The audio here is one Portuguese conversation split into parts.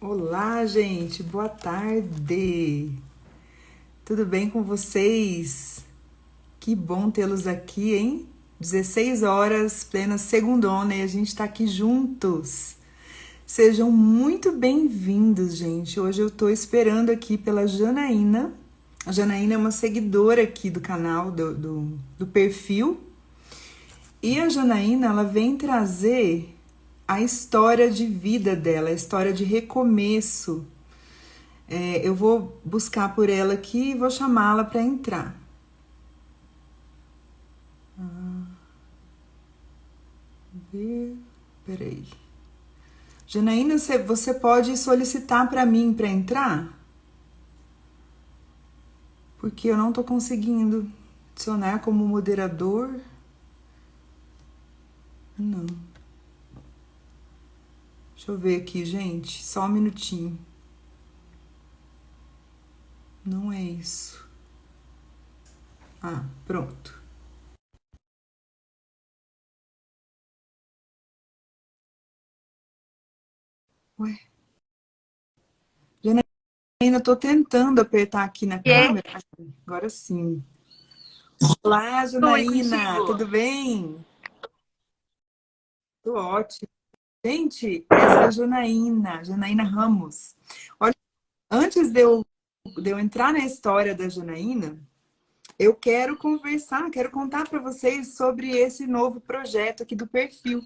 Olá, gente, boa tarde. Tudo bem com vocês? Que bom tê-los aqui, hein? 16 horas, plena segundona, e a gente tá aqui juntos. Sejam muito bem-vindos, gente. Hoje eu tô esperando aqui pela Janaína. A Janaína é uma seguidora aqui do canal, do perfil. E a Janaína, ela vem trazer a história de vida dela, a história de recomeço. Eu vou buscar por ela aqui e vou chamá-la para entrar. Peraí. Janaína, você pode solicitar para mim para entrar? Porque eu não estou conseguindo adicionar como moderador. Não. Deixa eu ver aqui, gente. Só um minutinho. Não é isso. Ah, pronto. Ué. Janaína, eu tô tentando apertar aqui na E é câmera. Agora sim. Olá, tudo e Janaína, contigo. tudo bem? Tô ótimo. Gente, essa é a Janaína, Janaína Ramos. Olha, antes de eu entrar na história da Janaína, eu quero conversar, quero contar para vocês sobre esse novo projeto aqui do perfil.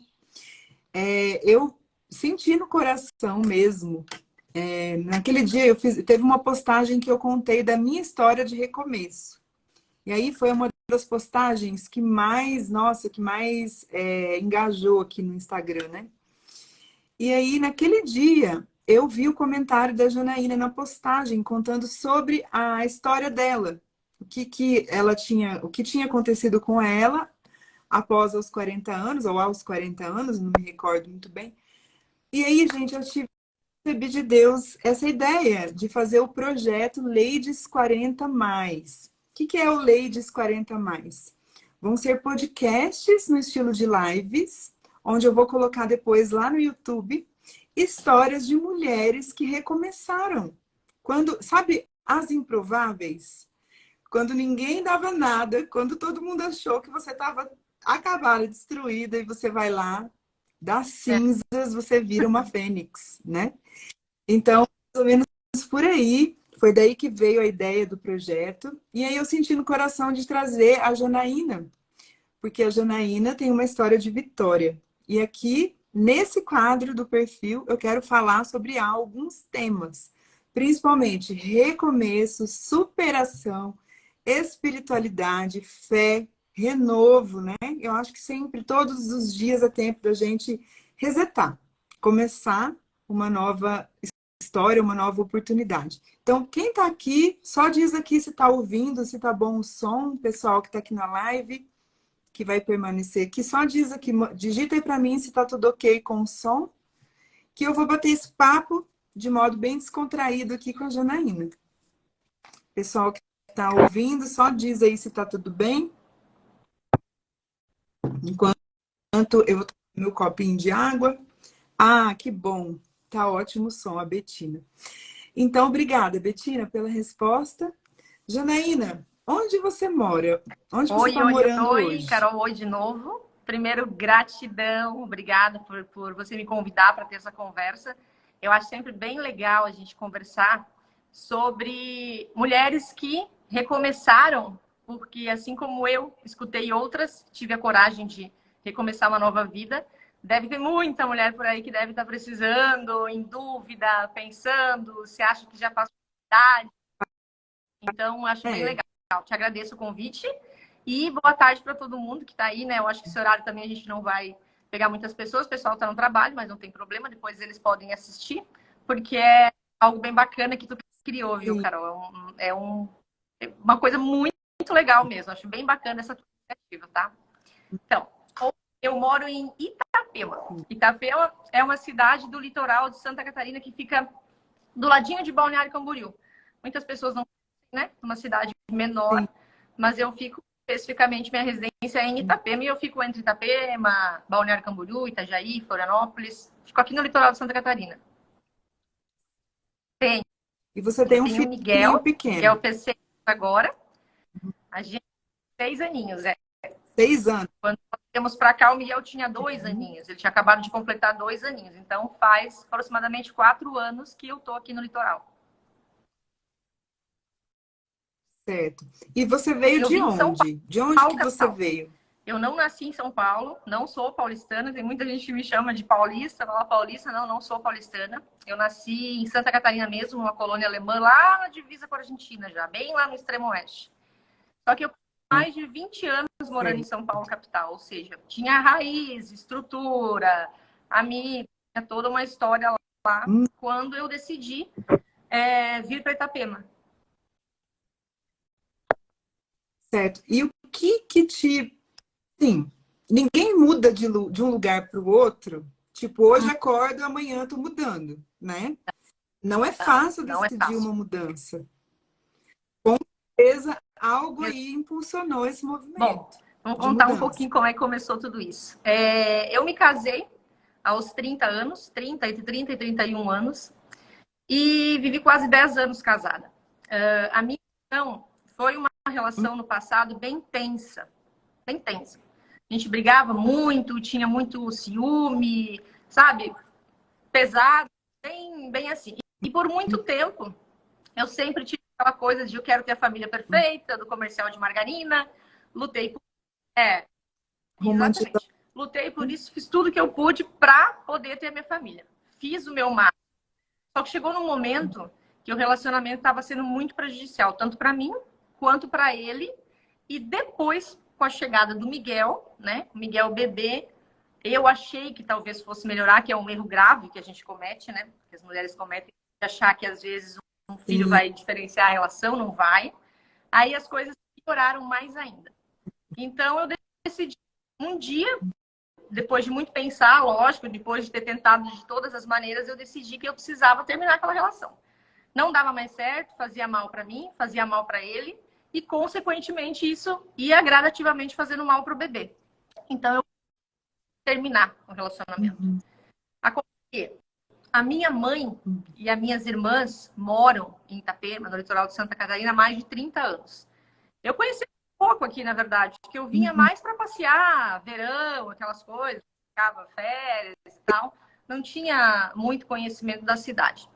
Eu senti no coração mesmo. Naquele dia teve uma postagem que eu contei da minha história de recomeço. E aí foi uma das postagens que mais, nossa, que mais engajou aqui no Instagram, né? E aí, naquele dia, eu vi o comentário da Janaína na postagem, contando sobre a história dela. Que ela tinha, o que tinha acontecido com ela após os 40 anos, ou aos 40 anos, não me recordo muito bem. E aí, gente, eu recebi de Deus essa ideia de fazer o projeto Ladies 40 Mais. O que é o Ladies 40 Mais? Vão ser podcasts no estilo de lives, onde eu vou colocar depois lá no YouTube histórias de mulheres que recomeçaram. Quando, sabe, as improváveis? Quando ninguém dava nada, quando todo mundo achou que você estava acabada, destruída, e você vai lá, das É. cinzas, você vira uma fênix, né? Então, mais ou menos por aí, foi daí que veio a ideia do projeto. E aí eu senti no coração de trazer a Janaína, porque a Janaína tem uma história de vitória. E aqui, nesse quadro do perfil, eu quero falar sobre alguns temas, principalmente recomeço, superação, espiritualidade, fé, renovo, né? Eu acho que sempre, todos os dias, é tempo da gente resetar, começar uma nova história, uma nova oportunidade. Então, quem está aqui, só diz aqui se está ouvindo, se está bom o som, pessoal que está aqui na live, que vai permanecer aqui. Só diz aqui, digita aí para mim se está tudo ok com o som, que eu vou bater esse papo de modo bem descontraído aqui com a Janaína. Pessoal que está ouvindo, só diz aí se está tudo bem. Enquanto eu vou tomar meu copinho de água. Ah, que bom. Tá ótimo o som, a Betina. Então, obrigada, Betina, pela resposta. Janaína, onde você mora? Onde você Oi, está oi, morando oi, hoje? Carol, oi de novo. Primeiro, gratidão, obrigada por você me convidar para ter essa conversa. Eu acho sempre bem legal a gente conversar sobre mulheres que recomeçaram, porque assim como eu escutei outras, tive a coragem de recomeçar uma nova vida. Deve ter muita mulher por aí que deve estar precisando, em dúvida, pensando, se acha que já passou a idade. Então, acho bem É, legal. Te agradeço o convite e boa tarde para todo mundo que está aí, né? Eu acho que esse horário também a gente não vai pegar muitas pessoas, o pessoal está no trabalho, mas não tem problema, depois eles podem assistir, porque é algo bem bacana que tu criou, viu, sim. Carol? É uma coisa muito, muito legal mesmo. Acho bem bacana essa tua iniciativa, tá? Então, eu moro em Itapema. Itapema é uma cidade do litoral de Santa Catarina que fica do ladinho de Balneário Camboriú. Muitas pessoas não conhecem, né? Uma cidade menor, Sim. mas eu fico especificamente, minha residência é em Itapema e eu fico entre Itapema, Balneário Camboriú, Itajaí, Florianópolis. Fico aqui no litoral de Santa Catarina. E você Eu tem um tenho o filhinho Miguel, pequeno. Miguel fez 6 agora. A gente tem 6 aninhos, 6 anos. Quando nós viemos para cá, o Miguel tinha 2 aninhos. Ele tinha acabado de completar 2 aninhos. Então, faz aproximadamente 4 anos que eu estou aqui no litoral. Certo. E você veio Eu de vim de São onde? De onde Paulo, que você capital. veio? Eu não nasci em São Paulo, não sou paulistana. Tem muita gente que me chama de paulista, fala paulista. Não, não sou paulistana. Eu nasci em Santa Catarina mesmo, uma colônia alemã, lá na divisa com a Argentina já, bem lá no extremo oeste. Só que eu mais de 20 anos morando em São Paulo, capital. Ou seja, tinha raiz, estrutura, amigo, tinha toda uma história lá quando eu decidi vir para Itapema. Certo. E o que te... Sim, ninguém muda de um lugar para o outro. Tipo, hoje acordo, amanhã tô mudando, né? Não é fácil Não é decidir fácil. uma mudança. Com certeza, algo aí impulsionou esse movimento. Bom, vamos de contar um mudança. pouquinho como é que começou tudo isso. Eu me casei aos 30 anos, entre 30 e 31 anos, e vivi quase 10 anos casada. A minha relação foi uma relação no passado bem tensa, bem tensa. A gente brigava muito, tinha muito ciúme, sabe? Pesado, bem assim. E por muito tempo, eu sempre tive aquela coisa de eu quero ter a família perfeita, do comercial de margarina, lutei por... Romantizar. Exatamente. Lutei por isso, fiz tudo que eu pude para poder ter a minha família. Fiz o meu máximo. Só que chegou num momento que o relacionamento estava sendo muito prejudicial, tanto para mim quanto para ele. E depois, com a chegada do Miguel, né? O Miguel bebê, eu achei que talvez fosse melhorar, que é um erro grave que a gente comete, né? Que as mulheres cometem, de achar que às vezes um filho vai diferenciar a relação, não vai. Aí as coisas pioraram mais ainda. Então eu decidi um dia, depois de muito pensar, lógico, depois de ter tentado de todas as maneiras, eu decidi que eu precisava terminar aquela relação. Não dava mais certo, fazia mal para mim, fazia mal para ele e, consequentemente, isso ia gradativamente fazendo mal para o bebê. Então, eu terminar o relacionamento. Aconteceu. A minha mãe e as minhas irmãs moram em Itapema, no litoral de Santa Catarina, há mais de 30 anos. Eu conheci pouco aqui, na verdade, porque eu vinha mais para passear, verão, aquelas coisas, ficava férias e tal. Não tinha muito conhecimento da cidade.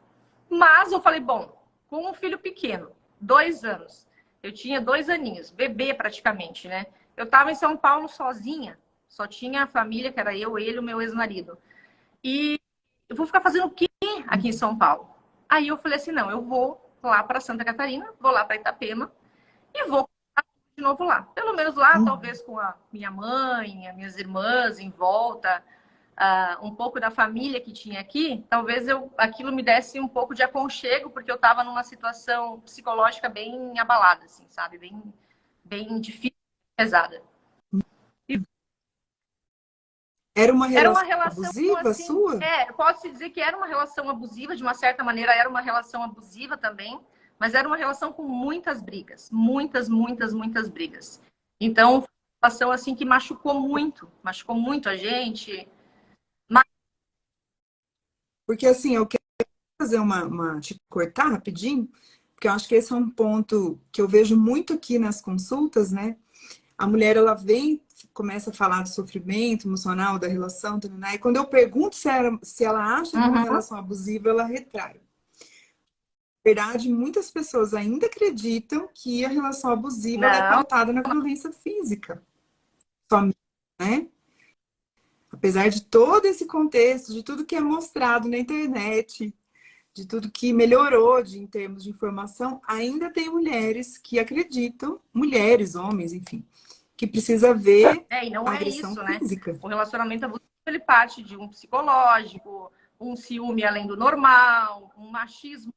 Mas eu falei, bom, com um filho pequeno, 2 anos, eu tinha 2 aninhos, bebê praticamente, né? Eu estava em São Paulo sozinha, só tinha a família, que era eu, ele e o meu ex-marido. E eu vou ficar fazendo o quê aqui em São Paulo? Aí eu falei assim, não, eu vou lá para Santa Catarina, vou lá para Itapema e vou de novo lá. Pelo menos lá, talvez com a minha mãe, as minhas irmãs em volta, um pouco da família que tinha aqui, talvez aquilo me desse um pouco de aconchego, porque eu estava numa situação psicológica bem abalada, assim, sabe? Bem difícil, pesada. Era uma Era uma relação relação abusiva assim, sua? posso dizer que era uma relação abusiva, de uma certa maneira era uma relação abusiva também, mas era uma relação com muitas brigas, muitas, muitas, muitas brigas. Então, uma relação assim que machucou muito a gente. Porque assim, eu quero fazer te cortar rapidinho, porque eu acho que esse é um ponto que eu vejo muito aqui nas consultas, né? A mulher, ela vem, começa a falar do sofrimento emocional, da relação, e quando eu pergunto se ela acha que é uma relação abusiva, ela retrai. Na verdade, muitas pessoas ainda acreditam que a relação abusiva ela é Não, pautada na violência física, somente, né? Apesar de todo esse contexto, de tudo que é mostrado na internet, de tudo que melhorou em termos de informação, ainda tem mulheres que acreditam, mulheres, homens, enfim, que precisa ver e não a é agressão isso, né? física. O relacionamento abusivo, ele parte de um psicológico, um ciúme além do normal, um machismo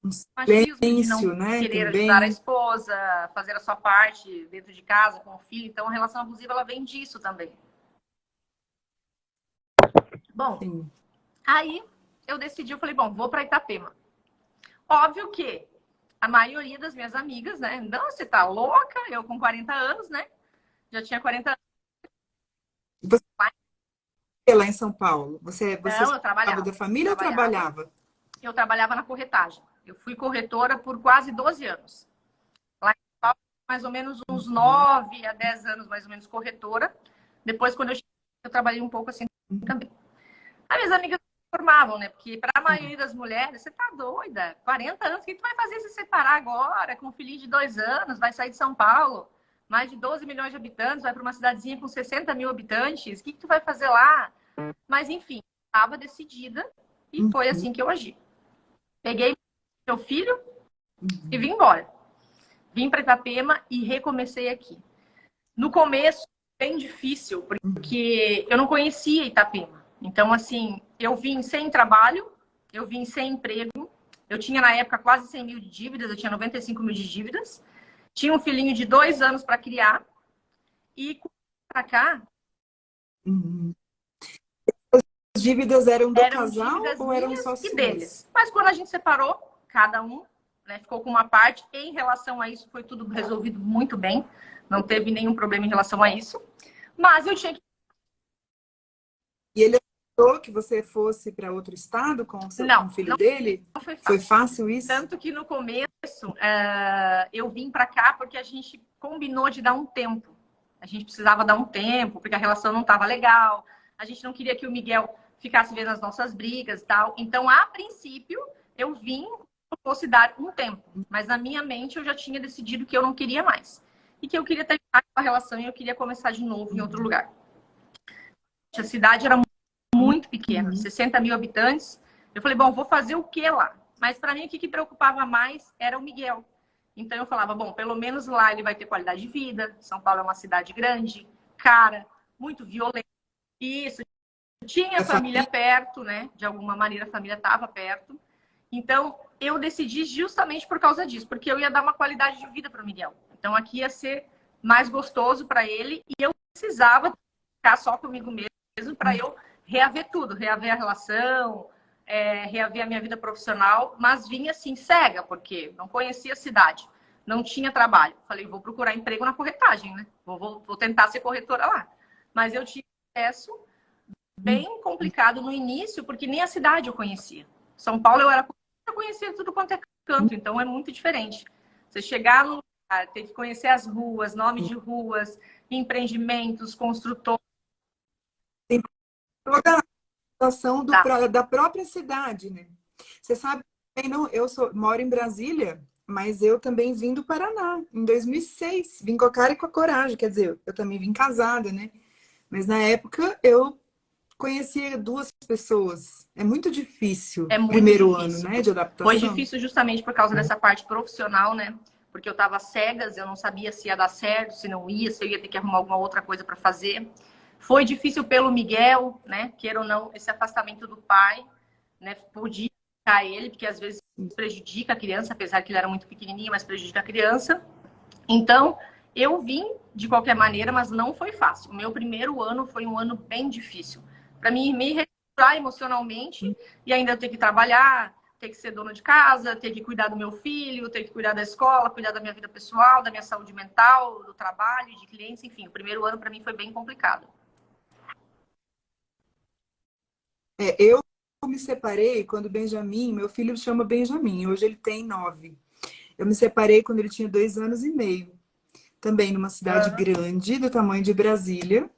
Um de silêncio, não né, querer ajudar a também. esposa, fazer a sua parte dentro de casa com o filho. Então, a relação abusiva, ela vem disso também. Bom, Sim. aí eu decidi, eu falei, bom, vou para Itapema. Óbvio que a maioria das minhas amigas, né? Não, você tá louca? Eu com 40 anos, né? Já tinha 40 anos. Você lá em São Paulo, você Não, eu cuidava da trabalhava. família ou Trabalhava. trabalhava? eu trabalhava na corretagem. Eu fui corretora por quase 12 anos. Lá em São Paulo, mais ou menos uns 9 a 10 anos, mais ou menos, corretora. Depois, quando eu cheguei, eu trabalhei um pouco assim também. As minhas amigas me informavam, né? Porque para a maioria das mulheres, você tá doida? 40 anos, o que tu vai fazer se separar agora? Com um filhinho de 2 anos, vai sair de São Paulo, mais de 12 milhões de habitantes, vai para uma cidadezinha com 60 mil habitantes, o que tu vai fazer lá? Mas, enfim, estava decidida e foi assim que eu agi. Peguei meu filho e vim embora. Vim para Itapema e recomecei aqui. No começo, bem difícil, porque eu não conhecia Itapema. Então, assim, eu vim sem trabalho, eu vim sem emprego. Eu tinha, na época, quase 100 mil de dívidas, eu tinha 95 mil de dívidas. Tinha um filhinho de 2 anos para criar. E para cá... As dívidas eram do casal dívidas ou eram só e suas? deles. Mas quando a gente separou, cada um, né, ficou com uma parte. Em relação a isso, foi tudo resolvido muito bem. Não teve nenhum problema em relação a isso. Mas eu tinha que... E ele achou que você fosse para outro estado com o filho dele? Não foi fácil. Foi fácil isso? Tanto que no começo eu vim para cá porque a gente combinou de dar um tempo. A gente precisava dar um tempo, porque a relação não estava legal. A gente não queria que o Miguel ficasse vendo as nossas brigas e tal. Então, a princípio, eu vim eu fosse dar um tempo. Mas na minha mente eu já tinha decidido que eu não queria mais. E que eu queria terminar a relação e eu queria começar de novo em outro lugar. A cidade era muito pequena, 60 mil habitantes. Eu falei, bom, vou fazer o que lá? Mas para mim, o que preocupava mais era o Miguel. Então eu falava, bom, pelo menos lá ele vai ter qualidade de vida. São Paulo é uma cidade grande, cara, muito violenta. Isso. Tinha família perto, né? De alguma maneira a família estava perto. Então eu decidi justamente por causa disso, porque eu ia dar uma qualidade de vida para o Miguel. Então aqui ia ser mais gostoso para ele e eu precisava ficar só comigo mesmo para eu reaver tudo, reaver a relação, reaver a minha vida profissional, mas vinha assim, cega, porque não conhecia a cidade, não tinha trabalho. Falei, vou procurar emprego na corretagem, né? Vou tentar ser corretora lá. Mas eu tive acesso bem complicado no início, porque nem a cidade eu conhecia. São Paulo eu conhecia tudo quanto é canto, então é muito diferente. Você chegar no lugar, ter que conhecer as ruas, nomes de ruas, empreendimentos, construtores. Toda a situação da própria cidade, né? Você sabe, eu moro em Brasília, mas eu também vim do Paraná, em 2006. Vim com a cara e com a coragem, quer dizer, eu também vim casada, né? Mas na época eu conhecia 2 pessoas. É muito difícil o primeiro ano, né, de adaptação. Foi difícil justamente por causa dessa parte profissional, né? Porque eu tava cegas, eu não sabia se ia dar certo, se não ia, se eu ia ter que arrumar alguma outra coisa para fazer. Foi difícil pelo Miguel, né? Queira ou não, esse afastamento do pai, né? Podia prejudicar ele, porque às vezes prejudica a criança, apesar que ele era muito pequenininho, mas prejudica a criança. Então, eu vim de qualquer maneira, mas não foi fácil. O meu primeiro ano foi um ano bem difícil. Para mim, me recuperar emocionalmente e ainda ter que trabalhar, ter que ser dona de casa, ter que cuidar do meu filho, ter que cuidar da escola, cuidar da minha vida pessoal, da minha saúde mental, do trabalho, de clientes, enfim. O primeiro ano para mim foi bem complicado. Eu me separei quando Benjamin, meu filho chama Benjamin, hoje ele tem 9. Eu me separei quando ele tinha 2 anos e meio. Também numa cidade grande, do tamanho de Brasília.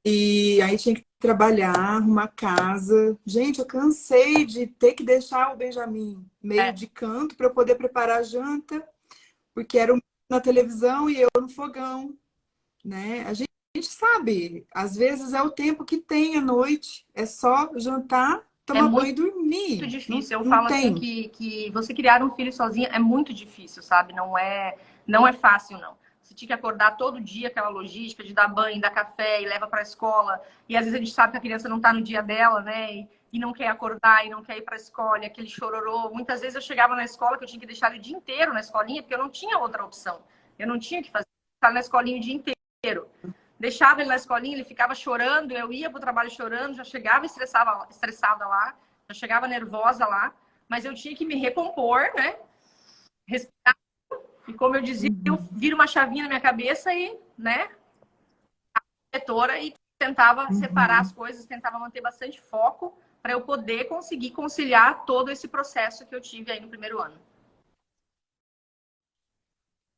E aí tinha que trabalhar, arrumar casa. Gente, eu cansei de ter que deixar o Benjamin meio de canto para eu poder preparar a janta, porque era na televisão e eu no fogão, né? A gente sabe, às vezes é o tempo que tem à noite, é só jantar, tomar banho e dormir. É muito difícil. Eu falo assim que você criar um filho sozinha é muito difícil, sabe? Não é fácil, não. Você tinha que acordar todo dia, aquela logística de dar banho, dar café e leva para a escola. E às vezes a gente sabe que a criança não está no dia dela, né? E não quer acordar, e não quer ir para a escola, e aquele chororô. Muitas vezes eu chegava na escola que eu tinha que deixar ele o dia inteiro na escolinha, porque eu não tinha outra opção. Eu não tinha que fazer, estar na escolinha o dia inteiro. Deixava ele na escolinha, ele ficava chorando, eu ia para o trabalho chorando, já chegava estressada lá, já chegava nervosa lá, mas eu tinha que me recompor, né? Respirar. E como eu dizia, eu viro uma chavinha na minha cabeça e, né, a diretora e tentava separar as coisas, tentava manter bastante foco para eu poder conseguir conciliar todo esse processo que eu tive aí no primeiro ano.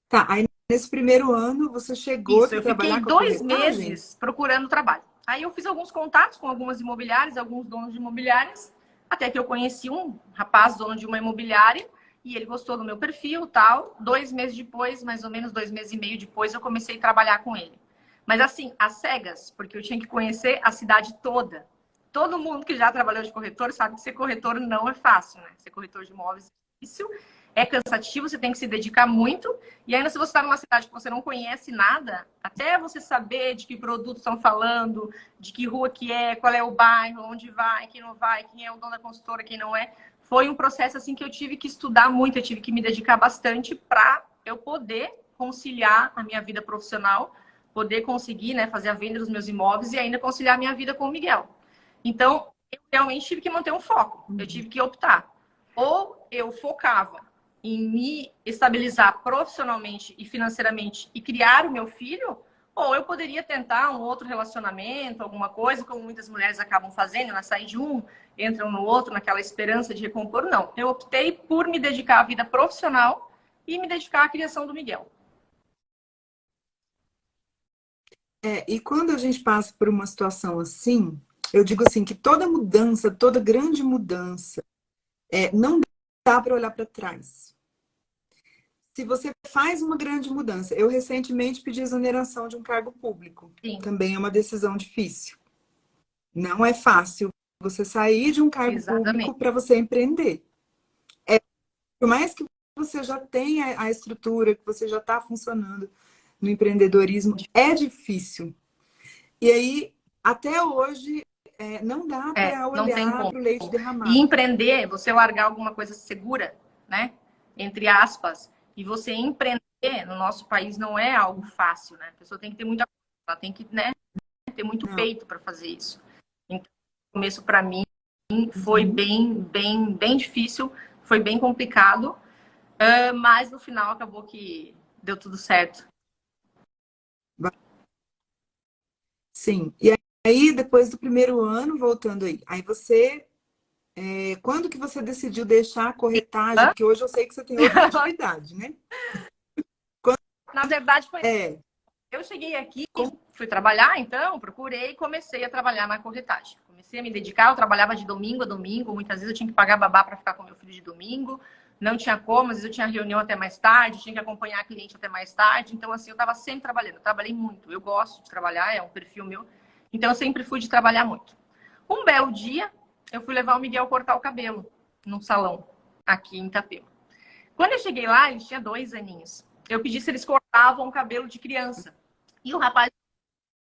Tá, aí nesse primeiro ano você chegou Isso, a eu fiquei trabalhar com a 2 corretagem? meses procurando trabalho. Aí eu fiz alguns contatos com algumas imobiliárias, alguns donos de imobiliárias, até que eu conheci um rapaz, dono de uma imobiliária, e ele gostou do meu perfil e tal. 2 meses depois, mais ou menos 2 meses e meio depois, eu comecei a trabalhar com ele. Mas assim, às cegas, porque eu tinha que conhecer a cidade toda. Todo mundo que já trabalhou de corretor sabe que ser corretor não é fácil, né? Ser corretor de imóveis é difícil, é cansativo, você tem que se dedicar muito. E ainda se você está numa cidade que você não conhece nada, até você saber de que produtos estão falando, de que rua que é, qual é o bairro, onde vai, quem não vai, quem é o dono da consultora, quem não é. Foi um processo assim que eu tive que estudar muito, eu tive que me dedicar bastante para eu poder conciliar a minha vida profissional, poder conseguir, né, fazer a venda dos meus imóveis e ainda conciliar a minha vida com o Miguel. Então, eu realmente tive que manter um foco, eu tive que optar. Ou eu focava em me estabilizar profissionalmente e financeiramente e criar o meu filho, ou eu poderia tentar um outro relacionamento, alguma coisa, como muitas mulheres acabam fazendo, elas saem de um, entram no outro, naquela esperança de recompor. Não, eu optei por me dedicar à vida profissional e me dedicar à criação do Miguel. E quando a gente passa por uma situação assim, eu digo assim, que toda mudança, toda grande mudança, não dá para olhar para trás. Se você faz uma grande mudança, eu recentemente pedi exoneração de um cargo público. Sim. Também é uma decisão difícil. Não é fácil você sair de um cargo público para você empreender. Por mais que você já tenha a estrutura, que você já está funcionando no empreendedorismo, é difícil. E aí, até hoje, não dá para Não tem olhar como. para o leite derramado. E empreender, você largar alguma coisa segura, né? Entre aspas, e você empreender no nosso país não é algo fácil, né? A pessoa tem que ter muita coisa, ela tem que, né, ter muito peito para fazer isso. Então, o começo para mim foi bem difícil, foi bem complicado, mas no final acabou que deu tudo certo. Sim. E aí, depois do primeiro ano, voltando aí você... quando que você decidiu deixar a corretagem? Porque hoje eu sei que você tem outra atividade, né? Na verdade, foi... Eu cheguei aqui, fui trabalhar, então, procurei e comecei a trabalhar na corretagem. Comecei a me dedicar, eu trabalhava de domingo a domingo, muitas vezes eu tinha que pagar babá para ficar com meu filho de domingo, não tinha como, às vezes eu tinha reunião até mais tarde, tinha que acompanhar cliente até mais tarde, então assim, eu estava sempre trabalhando, eu trabalhei muito, eu gosto de trabalhar, é um perfil meu, então eu sempre fui de trabalhar muito. Um belo dia, eu fui levar o Miguel cortar o cabelo num salão aqui em Itapema. Quando eu cheguei lá, ele tinha 2 aninhos. Eu pedi se eles cortavam o cabelo de criança. E o rapaz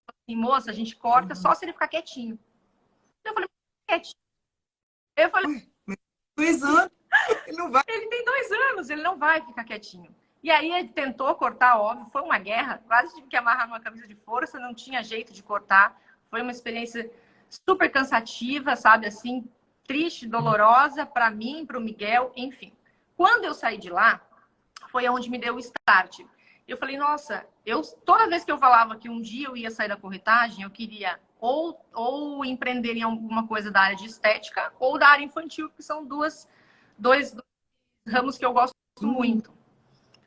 falou assim, moça, a gente corta só se ele ficar quietinho. Eu falei, quietinho. Eu falei, 2 anos, ele não vai. Ele tem 2 anos, ele não vai ficar quietinho. E aí ele tentou cortar, óbvio, foi uma guerra. Quase tive que amarrar numa camisa de força, não tinha jeito de cortar. Foi uma experiência super cansativa, sabe, assim, triste, dolorosa para mim, para o Miguel, enfim. Quando eu saí de lá, foi onde me deu o start. Eu falei, nossa, toda vez que eu falava que um dia eu ia sair da corretagem, eu queria ou empreender em alguma coisa da área de estética ou da área infantil, que são dois ramos que eu gosto muito.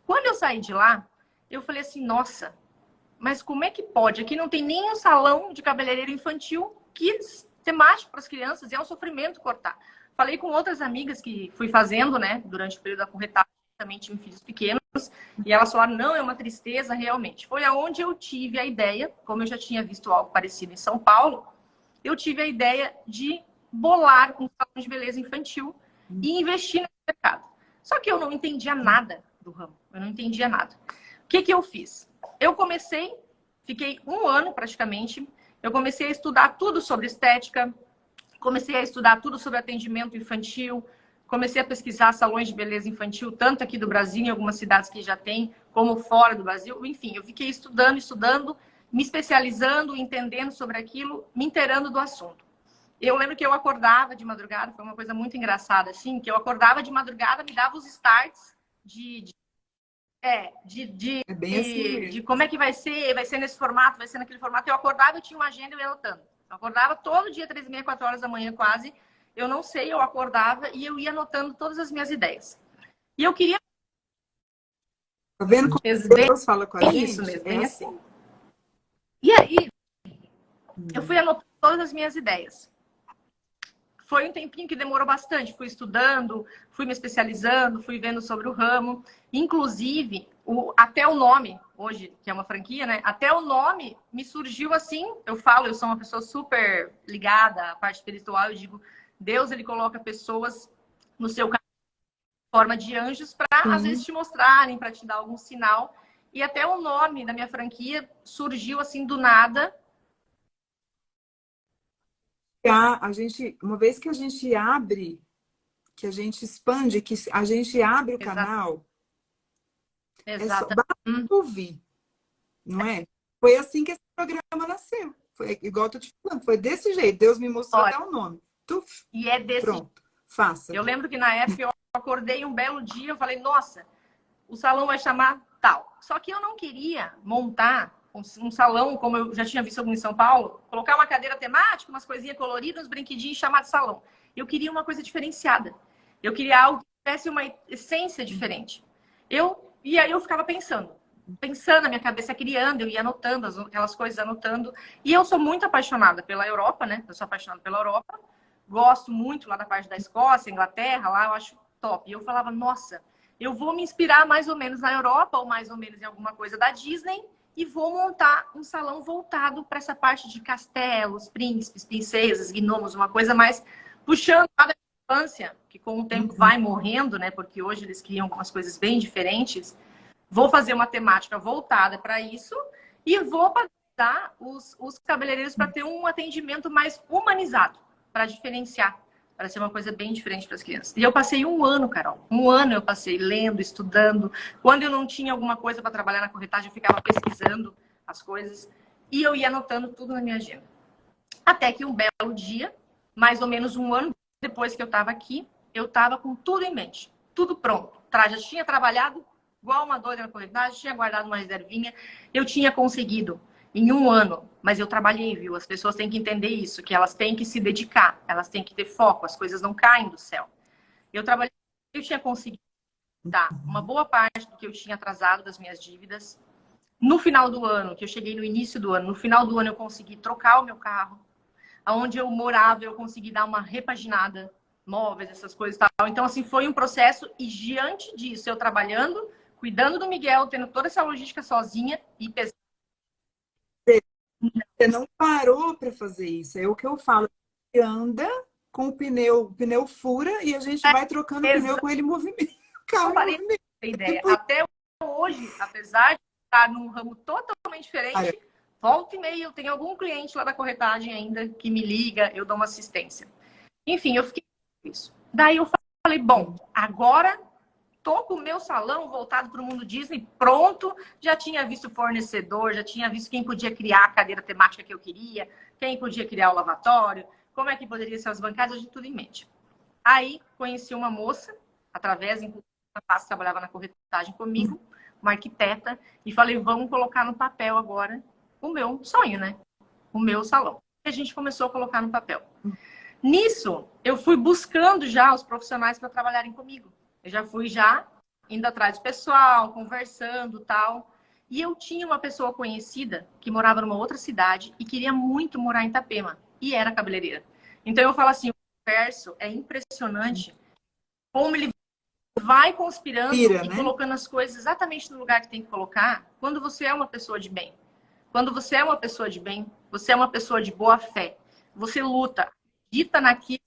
Quando eu saí de lá, eu falei assim, nossa, mas como é que pode? Aqui não tem nem um salão de cabeleireiro infantil kids temático para as crianças, e é um sofrimento cortar. Falei com outras amigas que fui fazendo, né, durante o período da corretagem, também tinham filhos pequenos, e elas falaram, não, é uma tristeza, realmente. Foi aonde eu tive a ideia, como eu já tinha visto algo parecido em São Paulo, eu tive a ideia de bolar um salão de beleza infantil e investir nesse mercado. Só que eu não entendia nada do ramo, eu não entendia nada. O que eu fiz? Eu fiquei 1 ano praticamente, eu comecei a estudar tudo sobre estética, comecei a estudar tudo sobre atendimento infantil, comecei a pesquisar salões de beleza infantil, tanto aqui do Brasil, em algumas cidades que já tem, como fora do Brasil. Enfim, eu fiquei estudando, me especializando, entendendo sobre aquilo, me inteirando do assunto. Eu lembro que eu acordava de madrugada, foi uma coisa muito engraçada, assim, que eu acordava de madrugada, me dava os starts de como é que vai ser nesse formato, vai ser naquele formato. Eu acordava, eu tinha uma agenda, eu ia lotando. Eu acordava todo dia, 3h30, 4 horas da manhã quase, eu não sei, eu acordava e eu ia anotando todas as minhas ideias. E eu queria... Tá vendo como bem Deus fala com a isso gente? mesmo, bem assim. E aí, eu fui anotando todas as minhas ideias. Foi um tempinho que demorou bastante. Fui estudando, fui me especializando, fui vendo sobre o ramo. Inclusive, até o nome, hoje, que é uma franquia, né? Até o nome me surgiu assim. Eu falo, eu sou uma pessoa super ligada à parte espiritual. Eu digo, Deus, ele coloca pessoas no seu caminho em forma de anjos para, às vezes, te mostrarem, para te dar algum sinal. E até o nome da minha franquia surgiu assim do nada. A gente, uma vez que a gente abre, que a gente expande, que a gente abre o canal, é só Exato. basta ouvir, não é? Foi assim que esse programa nasceu. Foi igual eu tô te falando, foi desse jeito. Deus me mostrou até o nome. Tuf, e é desse pronto, faça. Eu lembro que na época eu acordei um belo dia, eu falei, nossa, o salão vai chamar tal. Só que eu não queria montar um salão, como eu já tinha visto algum em São Paulo, colocar uma cadeira temática, umas coisinhas coloridas, uns brinquedinhos e chamar de salão. Eu queria uma coisa diferenciada. Eu queria algo que tivesse uma essência diferente. E aí eu ficava pensando na minha cabeça, criando, eu ia anotando aquelas coisas, anotando. E eu sou muito apaixonada pela Europa, né? Eu sou apaixonada pela Europa. Gosto muito lá da parte da Escócia, Inglaterra, lá eu acho top. E eu falava, nossa, eu vou me inspirar mais ou menos na Europa ou mais ou menos em alguma coisa da Disney e vou montar um salão voltado para essa parte de castelos, príncipes, princesas, gnomos, uma coisa mais puxando a infância, que com o tempo vai morrendo, né? Porque hoje eles criam algumas coisas bem diferentes. Vou fazer uma temática voltada para isso e vou padronizar os cabeleireiros para ter um atendimento mais humanizado, para diferenciar, para ser uma coisa bem diferente para as crianças. E eu passei um ano, Carol. Um ano eu passei lendo, estudando. Quando eu não tinha alguma coisa para trabalhar na corretagem, eu ficava pesquisando as coisas e eu ia anotando tudo na minha agenda. Até que um belo dia, mais ou menos um ano depois que eu estava aqui, eu estava com tudo em mente, tudo pronto. Já tinha trabalhado igual uma doida na corretagem, tinha guardado uma reservinha, eu tinha conseguido em um ano, mas eu trabalhei, viu? As pessoas têm que entender isso, que elas têm que se dedicar, elas têm que ter foco, as coisas não caem do céu. Eu trabalhei, eu tinha conseguido dar uma boa parte do que eu tinha atrasado das minhas dívidas. No final do ano, que eu cheguei no início do ano, no final do ano eu consegui trocar o meu carro. Onde eu morava, eu consegui dar uma repaginada, móveis, essas coisas e tal. Então, assim, foi um processo e diante disso, eu trabalhando, cuidando do Miguel, tendo toda essa logística sozinha e pesando. Você não parou para fazer isso. É o que eu falo. Você anda com o pneu fura e a gente vai trocando o pneu com ele em movimento. Não parei de ter ideia. Até hoje, apesar de estar num ramo totalmente diferente, volta e meia eu tenho algum cliente lá da corretagem ainda que me liga, eu dou uma assistência. Enfim, eu fiquei com isso. Daí eu falei, bom, agora tô com o meu salão voltado para o mundo Disney pronto, já tinha visto o fornecedor, já tinha visto quem podia criar a cadeira temática que eu queria, quem podia criar o lavatório, como é que poderia ser as bancadas, de tudo em mente. Aí conheci uma moça, através, inclusive, que trabalhava na corretagem comigo, uma arquiteta, e falei, vamos colocar no papel agora o meu sonho, né? O meu salão. E a gente começou a colocar no papel. Nisso, eu fui buscando já os profissionais para trabalharem comigo. Eu já fui indo atrás do pessoal, conversando, tal. E eu tinha uma pessoa conhecida que morava numa outra cidade e queria muito morar em Itapema. E era cabeleireira. Então eu falo assim, o universo é impressionante como ele vai conspirando e colocando as coisas exatamente no lugar que tem que colocar quando você é uma pessoa de bem. Quando você é uma pessoa de bem, você é uma pessoa de boa fé. Você luta, acredita naquilo.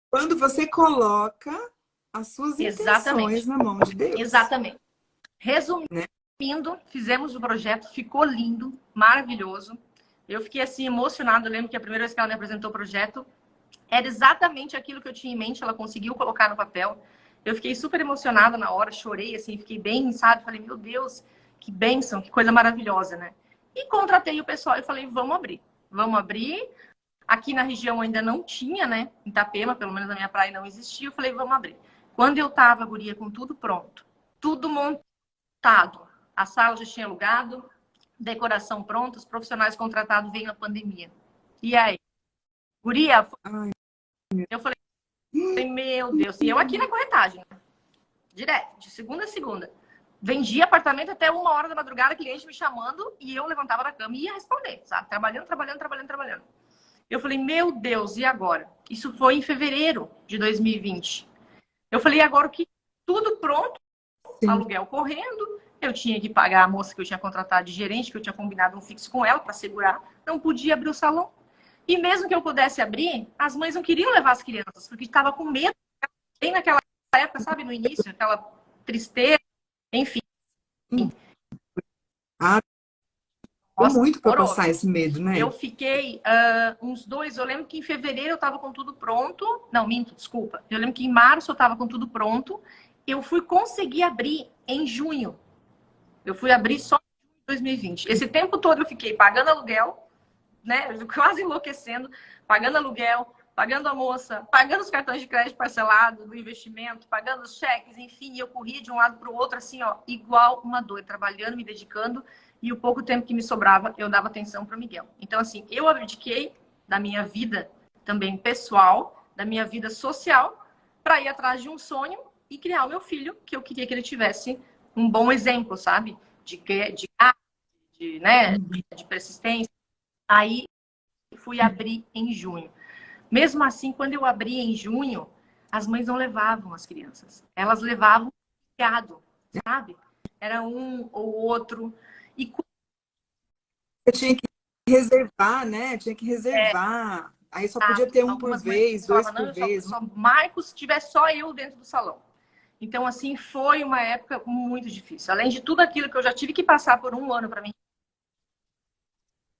Quando você coloca as suas intenções na mão de Deus. Exatamente. Resumindo, fizemos o projeto, ficou lindo, maravilhoso. Eu fiquei assim emocionada. Eu lembro que a primeira vez que ela me apresentou o projeto era exatamente aquilo que eu tinha em mente. Ela conseguiu colocar no papel. Eu fiquei super emocionada na hora, chorei, assim, fiquei bem, sabe? Falei, meu Deus, que bênção, que coisa maravilhosa, né? E contratei o pessoal e falei, vamos abrir. Vamos abrir. Aqui na região ainda não tinha, né? Em Itapema, pelo menos na minha praia não existia. Eu falei, vamos abrir. Quando eu tava, guria, com tudo pronto, tudo montado, a sala já tinha alugado, decoração pronta, os profissionais contratados, veio a pandemia. E aí? Guria, Ai, eu falei, meu Deus. E eu aqui na corretagem, né? Direto, de segunda a segunda. Vendia apartamento até 1 hora da madrugada, cliente me chamando, e eu levantava da cama e ia responder, sabe? Trabalhando, trabalhando, trabalhando, trabalhando. Eu falei, meu Deus, e agora? Isso foi em fevereiro de 2020. Eu falei, agora o que? Tudo pronto, sim. aluguel correndo, eu tinha que pagar a moça que eu tinha contratado de gerente, que eu tinha combinado um fixo com ela para segurar, não podia abrir o salão. E mesmo que eu pudesse abrir, as mães não queriam levar as crianças, porque estava com medo, bem naquela época, sabe, no início, aquela tristeza, enfim. Ah, tem Nossa, muito para demorou, passar viu? esse medo, né? Eu fiquei uns 2. Eu lembro que em fevereiro eu estava com tudo pronto. Não, minto, desculpa. Eu lembro que em março eu estava com tudo pronto. Eu fui conseguir abrir em junho. Eu fui abrir só em 2020. Esse tempo todo eu fiquei pagando aluguel, né? Quase enlouquecendo, pagando aluguel, pagando a moça, pagando os cartões de crédito parcelados do investimento, pagando os cheques, enfim, eu corria de um lado para o outro, assim, ó, igual uma doida, trabalhando, me dedicando, e o pouco tempo que me sobrava, eu dava atenção para o Miguel. Então, assim, eu abdiquei da minha vida também pessoal, da minha vida social, para ir atrás de um sonho e criar o meu filho, que eu queria que ele tivesse um bom exemplo, sabe? Né, de persistência. Aí fui abrir em junho. Mesmo assim, quando eu abri em junho, as mães não levavam as crianças. Elas levavam gado, sabe? Era um ou outro. E Eu tinha que reservar, né? Tinha que reservar. Aí só podia ter um por algumas mães vez, dois falavam, não, por vez. eu só marco se tiver só eu dentro do salão. Então, assim, foi uma época muito difícil. Além de tudo aquilo que eu já tive que passar por um ano para mim.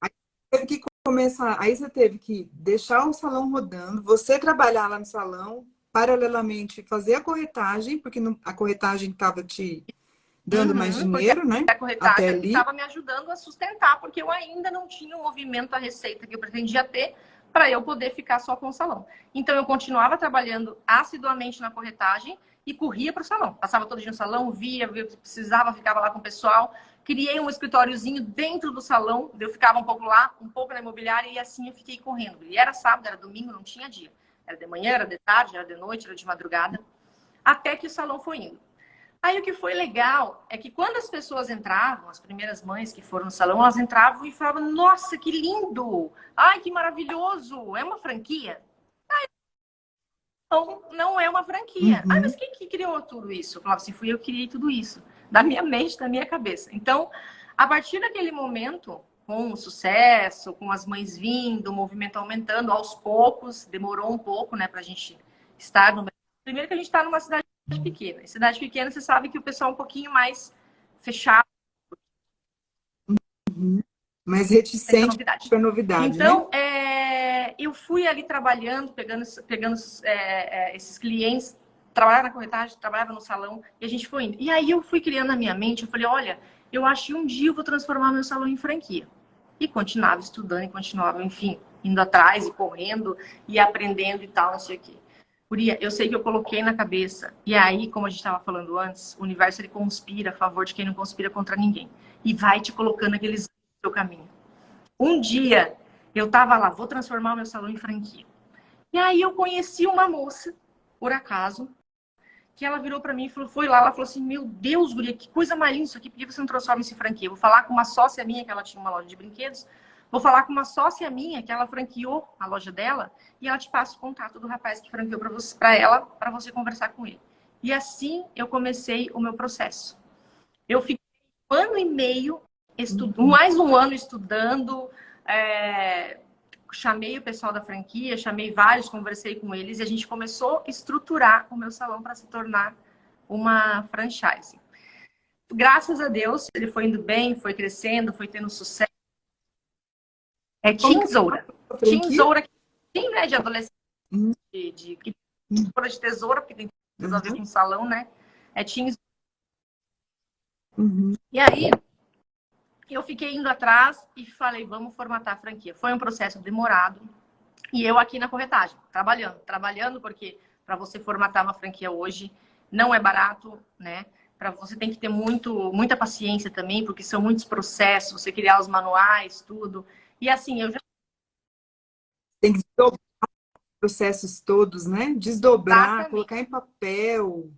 Aí teve que começar, aí você teve que deixar o salão rodando, você trabalhar lá no salão, paralelamente fazer a corretagem, porque a corretagem estava te dando mais Porque dinheiro, né? a Até corretagem ali. estava me ajudando a sustentar, porque eu ainda não tinha o movimento, a receita que eu pretendia ter para eu poder ficar só com o salão. Então, eu continuava trabalhando assiduamente na corretagem e corria para o salão. Passava todo dia no salão, via o que precisava, ficava lá com o pessoal. Criei um escritóriozinho dentro do salão, eu ficava um pouco lá, um pouco na imobiliária, e assim eu fiquei correndo. E era sábado, era domingo, não tinha dia. Era de manhã, era de tarde, era de noite, era de madrugada, até que o salão foi indo. Aí o que foi legal é que quando as pessoas entravam, as primeiras mães que foram no salão, elas entravam e falavam, nossa, que lindo! Ai, que maravilhoso! É uma franquia? Não, não é uma franquia. Ah, mas Uhum. quem que criou tudo isso? Eu falava assim, fui eu que criei tudo isso. Da minha mente, da minha cabeça. Então, a partir daquele momento, com o sucesso, com as mães vindo, o movimento aumentando aos poucos, demorou um pouco, né, pra gente estar no... Primeiro que a gente está numa cidade pequena. Em cidade pequena, você sabe que o pessoal é um pouquinho mais fechado, Uhum. Mais tem essa reticente novidade. para novidade, né? Então, eu fui ali trabalhando, pegando esses clientes, trabalhava na corretagem, trabalhava no salão, e a gente foi indo. E aí eu fui criando na minha mente, eu falei, olha, eu acho que um dia eu vou transformar meu salão em franquia. E continuava estudando, e continuava, enfim, indo atrás e correndo, e aprendendo e tal, não sei o quê. Guria, eu sei que eu coloquei na cabeça, e aí, como a gente estava falando antes, o universo ele conspira a favor de quem não conspira contra ninguém. E vai te colocando aqueles no seu caminho. Um dia eu tava lá, vou transformar o meu salão em franquia. E aí eu conheci uma moça, por acaso, que ela virou para mim e falou, foi lá, ela falou assim, meu Deus, guria, que coisa mais linda isso aqui, por que você não transforma isso em franquia? Eu vou falar com uma sócia minha, que ela tinha uma loja de brinquedos, vou falar com uma sócia minha, que ela franqueou a loja dela, e ela te passa o contato do rapaz que franqueou para ela, para você conversar com ele. E assim eu comecei o meu processo. Eu fiquei 1 ano e meio, mais 1 ano estudando, chamei o pessoal da franquia, chamei vários, conversei com eles e a gente começou a estruturar o meu salão para se tornar uma franchise. Graças a Deus, ele foi indo bem, foi crescendo, foi tendo sucesso. É Como que é Tinzoura. a franquia? Tinzoura, tem, né, de adolescente, Uhum. de tesoura, porque tem tudo a ver Uhum. com salão, né? É Tinzoura. Uhum. E aí, eu fiquei indo atrás e falei, vamos formatar a franquia. Foi um processo demorado. E eu aqui na corretagem, trabalhando porque para você formatar uma franquia hoje não é barato, né? Para você tem que ter muita paciência também, porque são muitos processos, você criar os manuais, tudo. E assim, eu já Tem que desdobrar processos todos, né? Desdobrar, Exatamente. colocar em papel,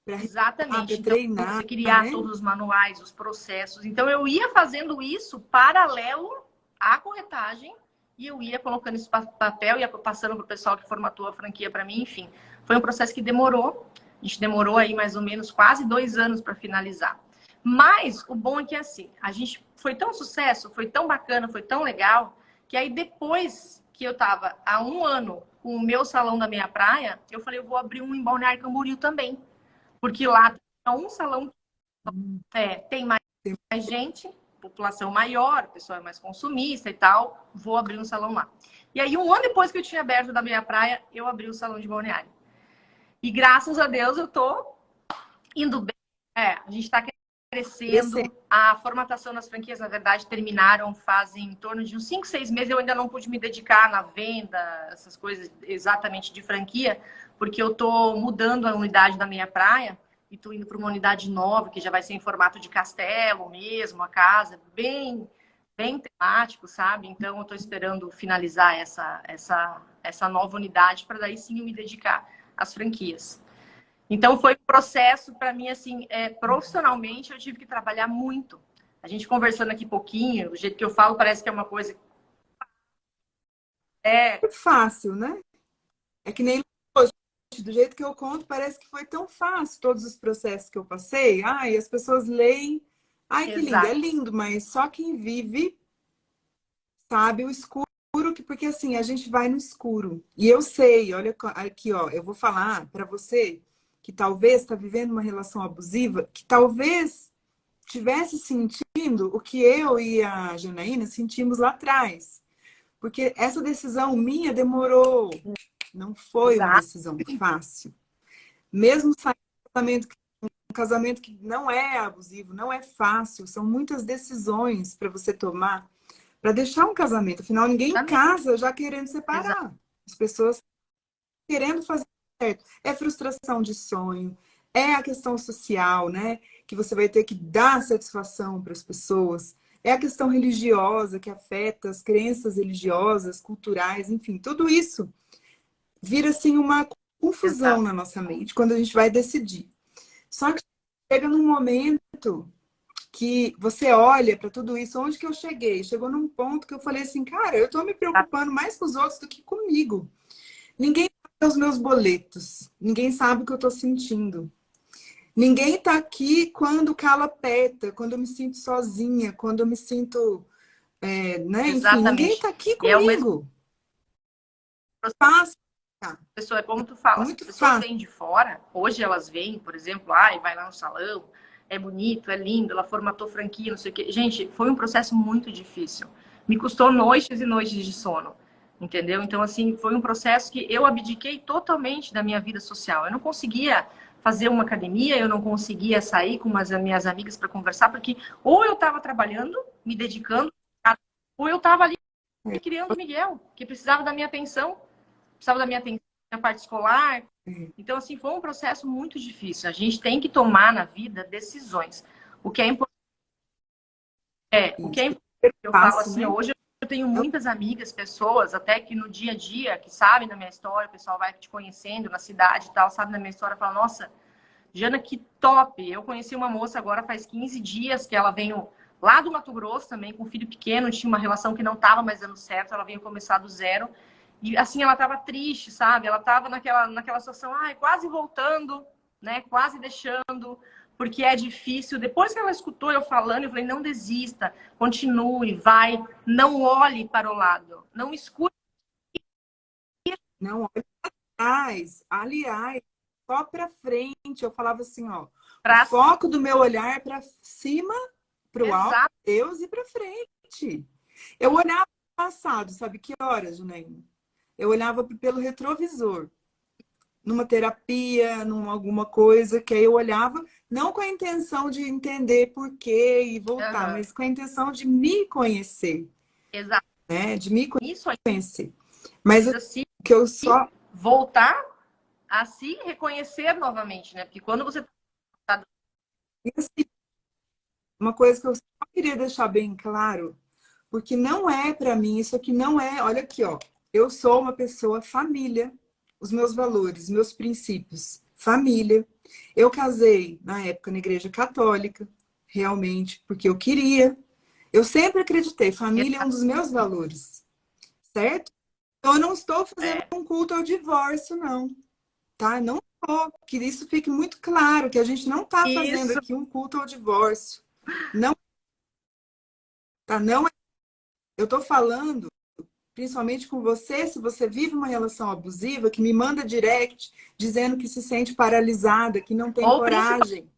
para Exatamente. Então, você treinar, criar né? todos os manuais, os processos. Então, eu ia fazendo isso paralelo à corretagem e eu ia colocando esse papel, ia passando para o pessoal que formatou a franquia para mim, enfim. Foi um processo que demorou. A gente demorou aí mais ou menos quase 2 anos para finalizar. Mas o bom é que assim, a gente foi tão sucesso, foi tão bacana, foi tão legal, que aí depois que eu estava há 1 ano com o meu salão da minha praia, eu falei, eu vou abrir um em Balneário Camboriú também. Porque lá tem um salão, tem mais gente, população maior, a pessoa é mais consumista e tal, vou abrir um salão lá. E aí, 1 ano depois que eu tinha aberto da minha praia, eu abri o salão de Balneário. E graças a Deus eu tô indo bem. A gente está crescendo. A formatação das franquias, na verdade, terminaram fazem em torno de uns 5, 6 meses. Eu ainda não pude me dedicar na venda, essas coisas exatamente de franquia, porque eu tô mudando a unidade da minha praia e tô indo para uma unidade nova, que já vai ser em formato de castelo mesmo, a casa, bem temático, sabe? Então, eu tô esperando finalizar essa nova unidade para daí sim eu me dedicar às franquias. Então, foi um processo para mim, assim, profissionalmente, eu tive que trabalhar muito. A gente conversando aqui pouquinho, o jeito que eu falo parece que é uma coisa... É fácil, né? É que nem hoje, do jeito que eu conto, parece que foi tão fácil todos os processos que eu passei. Ai, as pessoas leem. Ai, que lindo. É Exato. lindo, mas só quem vive sabe o escuro, porque assim, a gente vai no escuro. E eu sei, olha aqui, ó, eu vou falar para você que talvez está vivendo uma relação abusiva, que talvez tivesse sentindo o que eu e a Janaína sentimos lá atrás. Porque essa decisão minha demorou, não foi uma Exato. decisão fácil. Mesmo saindo um casamento que não é abusivo, não é fácil, são muitas decisões para você tomar para deixar um casamento. Afinal, ninguém casa já querendo Exato. separar. As pessoas querendo fazer certo. É frustração de sonho, é a questão social, né? Que você vai ter que dar satisfação para as pessoas. É a questão religiosa que afeta as crenças religiosas, culturais, enfim, tudo isso vira assim uma confusão Exato. na nossa mente quando a gente vai decidir. Só que chega num momento que você olha para tudo isso, onde que eu cheguei? Chegou num ponto que eu falei assim, cara, eu estou me preocupando mais com os outros do que comigo. Ninguém sabe os meus boletos. Ninguém sabe o que eu estou sentindo. Ninguém está aqui quando o calo aperta, quando eu me sinto sozinha, quando eu me sinto, né? Enfim, ninguém Exatamente. está aqui E é o mesmo comigo. Fácil, tá? pessoa, é como tu fala, as Muito pessoas fácil. vêm de fora, hoje elas vêm, por exemplo, ai, vai lá no salão, é bonito, é lindo, ela formatou franquia, não sei o quê. Gente, foi um processo muito difícil. Me custou noites e noites de sono, entendeu? Então, assim, foi um processo que eu abdiquei totalmente da minha vida social. Eu não conseguia fazer uma academia, eu não conseguia sair com as minhas amigas para conversar, porque ou eu estava trabalhando, me dedicando, ou eu estava ali criando o Miguel, que precisava da minha atenção, na parte escolar. Então, assim, foi um processo muito difícil. A gente tem que tomar na vida decisões. O que é importante Isso. eu falo Fácil, assim, né? hoje eu tenho muitas amigas, pessoas, até que no dia a dia, que sabem da minha história, o pessoal vai te conhecendo na cidade e tal, sabe da minha história, fala, nossa, Jana, que top! Eu conheci uma moça agora faz 15 dias, que ela veio lá do Mato Grosso também, com um filho pequeno, tinha uma relação que não estava mais dando certo, ela veio começar do zero. E assim, ela estava triste, sabe? Ela estava naquela situação, ai, quase voltando, né? Quase deixando, porque é difícil. Depois que ela escutou eu falando, eu falei, não desista, continue, vai, não olhe para o lado, não escute. Não, olha atrás. Aliás, só para frente. Eu falava assim, ó, o Para foco do meu olhar é para cima, para o alto, exato, Deus e para frente. Eu olhava para o passado, sabe que horas, Junaína? Eu olhava pelo retrovisor, numa terapia, numa alguma coisa, que aí eu olhava, não com a intenção de entender por quê e voltar, uhum, mas com a intenção de me conhecer, exato. né? De me Isso aí conhecer. Mas o precisa se que eu só... voltar a se reconhecer novamente, né? Porque quando você tá... Uma coisa que eu só queria deixar bem claro, porque não é para mim, isso aqui não é, olha aqui, ó. Eu sou uma pessoa família, os meus valores, meus princípios, família. Eu casei, na época, na igreja católica, realmente, porque eu queria. Eu sempre acreditei, família é um dos meus valores, certo? Então, eu não estou fazendo É, um culto ao divórcio, não, tá? Não estou. Que isso fique muito claro, que a gente não está fazendo isso. aqui um culto ao divórcio. Não, tá? Não é. Eu estou falando principalmente com você, se você vive uma relação abusiva, que me manda direct dizendo que se sente paralisada, que não tem Ou principalmente coragem.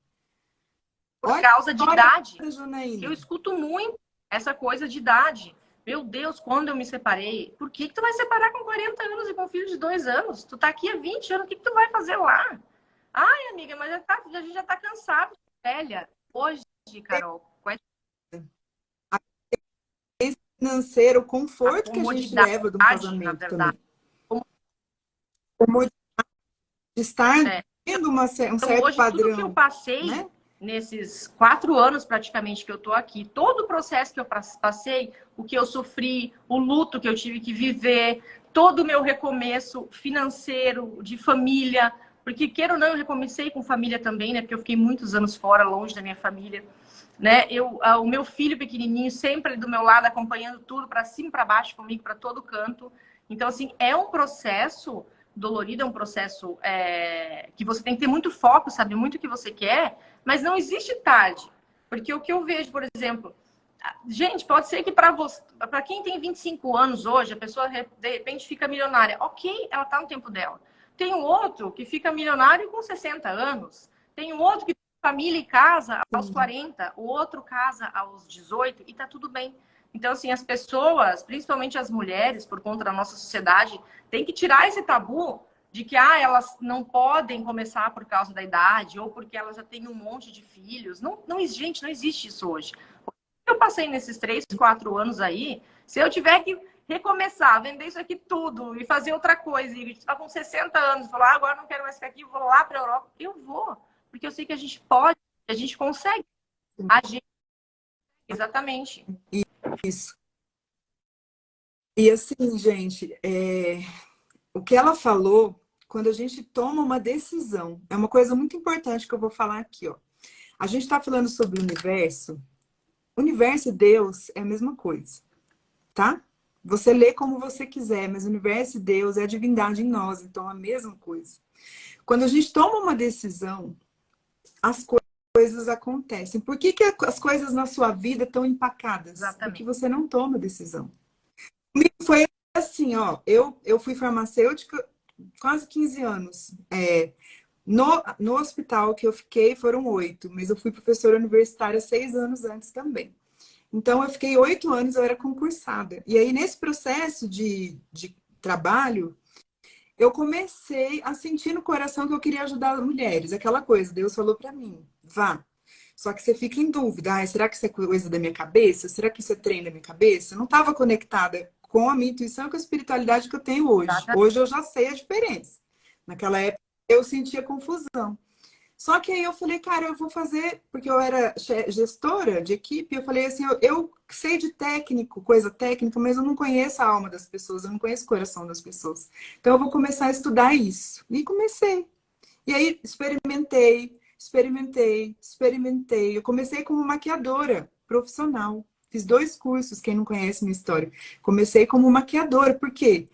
por Olha causa a de história idade. da Eu Janaína. escuto muito essa coisa de idade. Meu Deus, quando eu me separei, por que tu vai separar com 40 anos e com um filho de 2 anos? Tu tá aqui há 20 anos, o que tu vai fazer lá? Ai, amiga, mas a gente já tá cansado, velha. Hoje, Carol, com Financeiro, o a conforto que a gente comodidade, leva de um na casamento verdade. também. Como de estar É. tendo um Então, certo hoje, tudo que eu padrão, passei né? nesses 4 anos praticamente que eu tô aqui, todo o processo que eu passei, o que eu sofri, o luto que eu tive que viver, todo o meu recomeço financeiro, de família, porque queira ou não, eu recomecei com família também, né? Porque eu fiquei muitos anos fora, longe da minha família, né? O meu filho pequenininho sempre do meu lado, acompanhando tudo para cima e para baixo comigo, para todo canto. Então, assim, é um processo dolorido, é um processo que você tem que ter muito foco, saber muito o que você quer, mas não existe tarde. Porque o que eu vejo, por exemplo, gente, pode ser que para quem tem 25 anos hoje, a pessoa de repente fica milionária. Ok, ela está no tempo dela. Tem um outro que fica milionário com 60 anos. Tem um outro que tem família e casa aos Sim. 40. O outro casa aos 18 e tá tudo bem. Então, assim, as pessoas, principalmente as mulheres, por conta da nossa sociedade, têm que tirar esse tabu de que elas não podem começar por causa da idade ou porque elas já têm um monte de filhos. Não, não, gente, não existe isso hoje. Eu passei nesses 3, 4 anos aí, se eu tiver que recomeçar, vender isso aqui tudo e fazer outra coisa, e estar com 60 anos, falar, agora não quero mais ficar aqui, vou lá para a Europa, eu vou, porque eu sei que a gente pode, a gente consegue. A gente, exatamente. Isso. E assim, gente, o que ela falou, quando a gente toma uma decisão, é uma coisa muito importante que eu vou falar aqui, ó. A gente está falando sobre o universo e Deus é a mesma coisa, tá? Você lê como você quiser, mas o universo e Deus é a divindade em nós, então é a mesma coisa. Quando a gente toma uma decisão, as coisas acontecem. Por que as coisas na sua vida estão empacadas? Porque Exatamente. você não toma decisão. Comigo foi assim, ó, eu fui farmacêutica quase 15 anos. No hospital que eu fiquei foram 8, mas eu fui professora universitária 6 anos antes também. Então, eu fiquei 8 anos, eu era concursada. E aí, nesse processo de trabalho, eu comecei a sentir no coração que eu queria ajudar mulheres. Aquela coisa, Deus falou para mim, vá. Só que você fica em dúvida, será que isso é coisa da minha cabeça? Será que isso é treino da minha cabeça? Eu não estava conectada com a minha intuição e com a espiritualidade que eu tenho hoje. Exatamente. Hoje eu já sei a diferença. Naquela época eu sentia confusão. Só que aí eu falei, cara, eu vou fazer, porque eu era gestora de equipe, eu falei assim, eu sei de técnico, coisa técnica, mas eu não conheço a alma das pessoas, eu não conheço o coração das pessoas. Então eu vou começar a estudar isso. E comecei. E aí experimentei. Eu comecei como maquiadora profissional. Fiz 2 cursos, quem não conhece minha história. Comecei como maquiadora, por quê?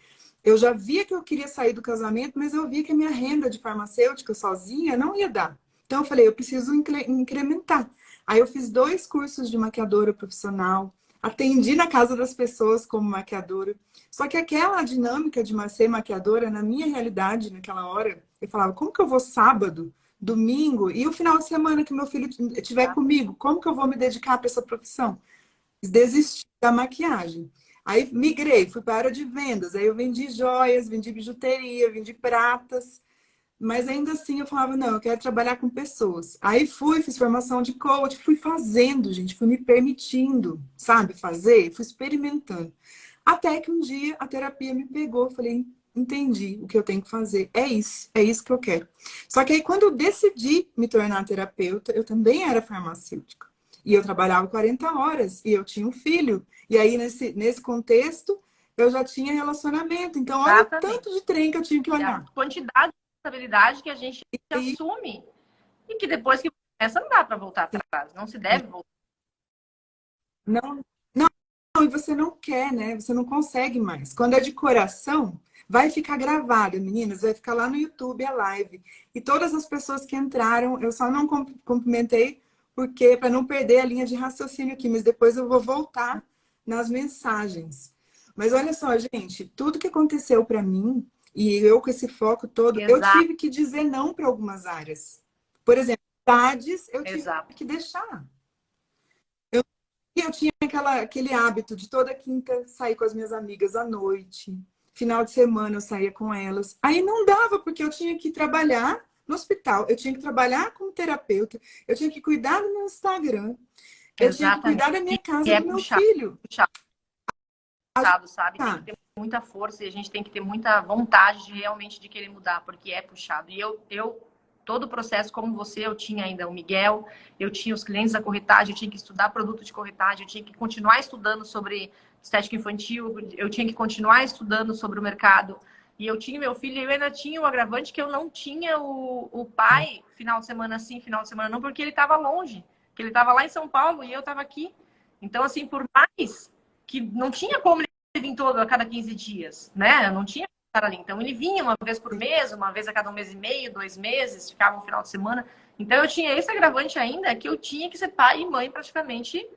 Eu já via que eu queria sair do casamento, mas eu via que a minha renda de farmacêutica sozinha não ia dar. Então eu falei, eu preciso incrementar. Aí eu fiz 2 cursos de maquiadora profissional, atendi na casa das pessoas como maquiadora. Só que aquela dinâmica de ser maquiadora, na minha realidade, naquela hora, eu falava, como que eu vou sábado, domingo e o final de semana que meu filho estiver comigo? Como que eu vou me dedicar para essa profissão? Desisti da maquiagem. Aí migrei, fui para a área de vendas. Aí eu vendi joias, vendi bijuteria, vendi pratas. Mas ainda assim eu falava, não, eu quero trabalhar com pessoas. Aí fiz formação de coach, fui fazendo, gente, fui me permitindo, sabe, fazer, fui experimentando. Até que um dia a terapia me pegou, eu falei, entendi o que eu tenho que fazer. É isso que eu quero. Só que aí quando eu decidi me tornar terapeuta, eu também era farmacêutica. E eu trabalhava 40 horas e eu tinha um filho. E aí, nesse contexto, eu já tinha relacionamento. Então, olha o Exatamente. tanto de trem que eu tive que É a olhar. quantidade de responsabilidade que a gente E aí, assume e que depois que começa não dá para voltar atrás, não se deve voltar. não, não, e você não quer, né? Você não consegue mais. Quando é de coração, vai ficar gravado, meninas, vai ficar lá no YouTube a live. E todas as pessoas que entraram, eu só não cumprimentei porque para não perder a linha de raciocínio aqui, mas depois eu vou voltar nas mensagens. Mas olha só, gente, tudo que aconteceu para mim e eu com esse foco todo, eu Exato, tive que dizer não para algumas áreas. Por exemplo, idades eu tive exato. que deixar. E eu tinha aquele hábito de toda quinta sair com as minhas amigas à noite. Final de semana eu saía com elas. Aí não dava, porque eu tinha que trabalhar no hospital, eu tinha que trabalhar como terapeuta, eu tinha que cuidar do meu Instagram, eu tinha que Exatamente. cuidar da minha E casa, é do meu puxado, filho. puxado, sabe? Tem que Tá. ter muita força e a gente tem que ter muita vontade de realmente de querer mudar, porque é puxado. E todo o processo, como você, eu tinha ainda o Miguel, eu tinha os clientes da corretagem, eu tinha que estudar produto de corretagem, eu tinha que continuar estudando sobre estética infantil, eu tinha que continuar estudando sobre o mercado. E eu tinha meu filho, e eu ainda tinha o agravante que eu não tinha o pai final de semana sim, final de semana não, porque ele estava longe, que ele estava lá em São Paulo e eu estava aqui. Então, assim, por mais que não tinha como ele vir todo a cada 15 dias, né? Não tinha estar ali. Então ele vinha uma vez por mês, uma vez a cada um mês e meio, 2 meses, ficava um final de semana. Então eu tinha esse agravante ainda que eu tinha que ser pai e mãe praticamente.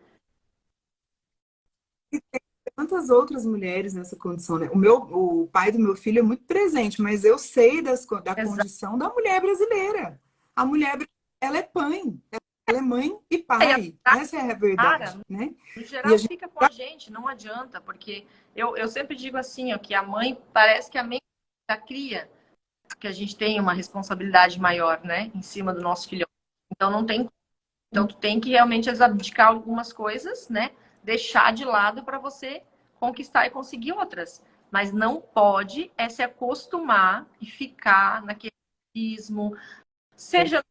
Tantas outras mulheres nessa condição, né? O pai do meu filho é muito presente, mas eu sei da Exato. condição da mulher brasileira. A mulher, ela é mãe, ela é mãe e E a pai. Essa é a cara, verdade, né? no E a geral, gente fica com a gente, não adianta, porque eu sempre digo assim, ó, que a mãe parece que a mente da cria, que a gente tem uma responsabilidade maior, né, em cima do nosso filho. Então não tem. Então, tu tem que realmente abdicar algumas coisas, né? Deixar de lado para você conquistar e conseguir outras. Mas não pode é se acostumar e ficar naquele ritmo, seja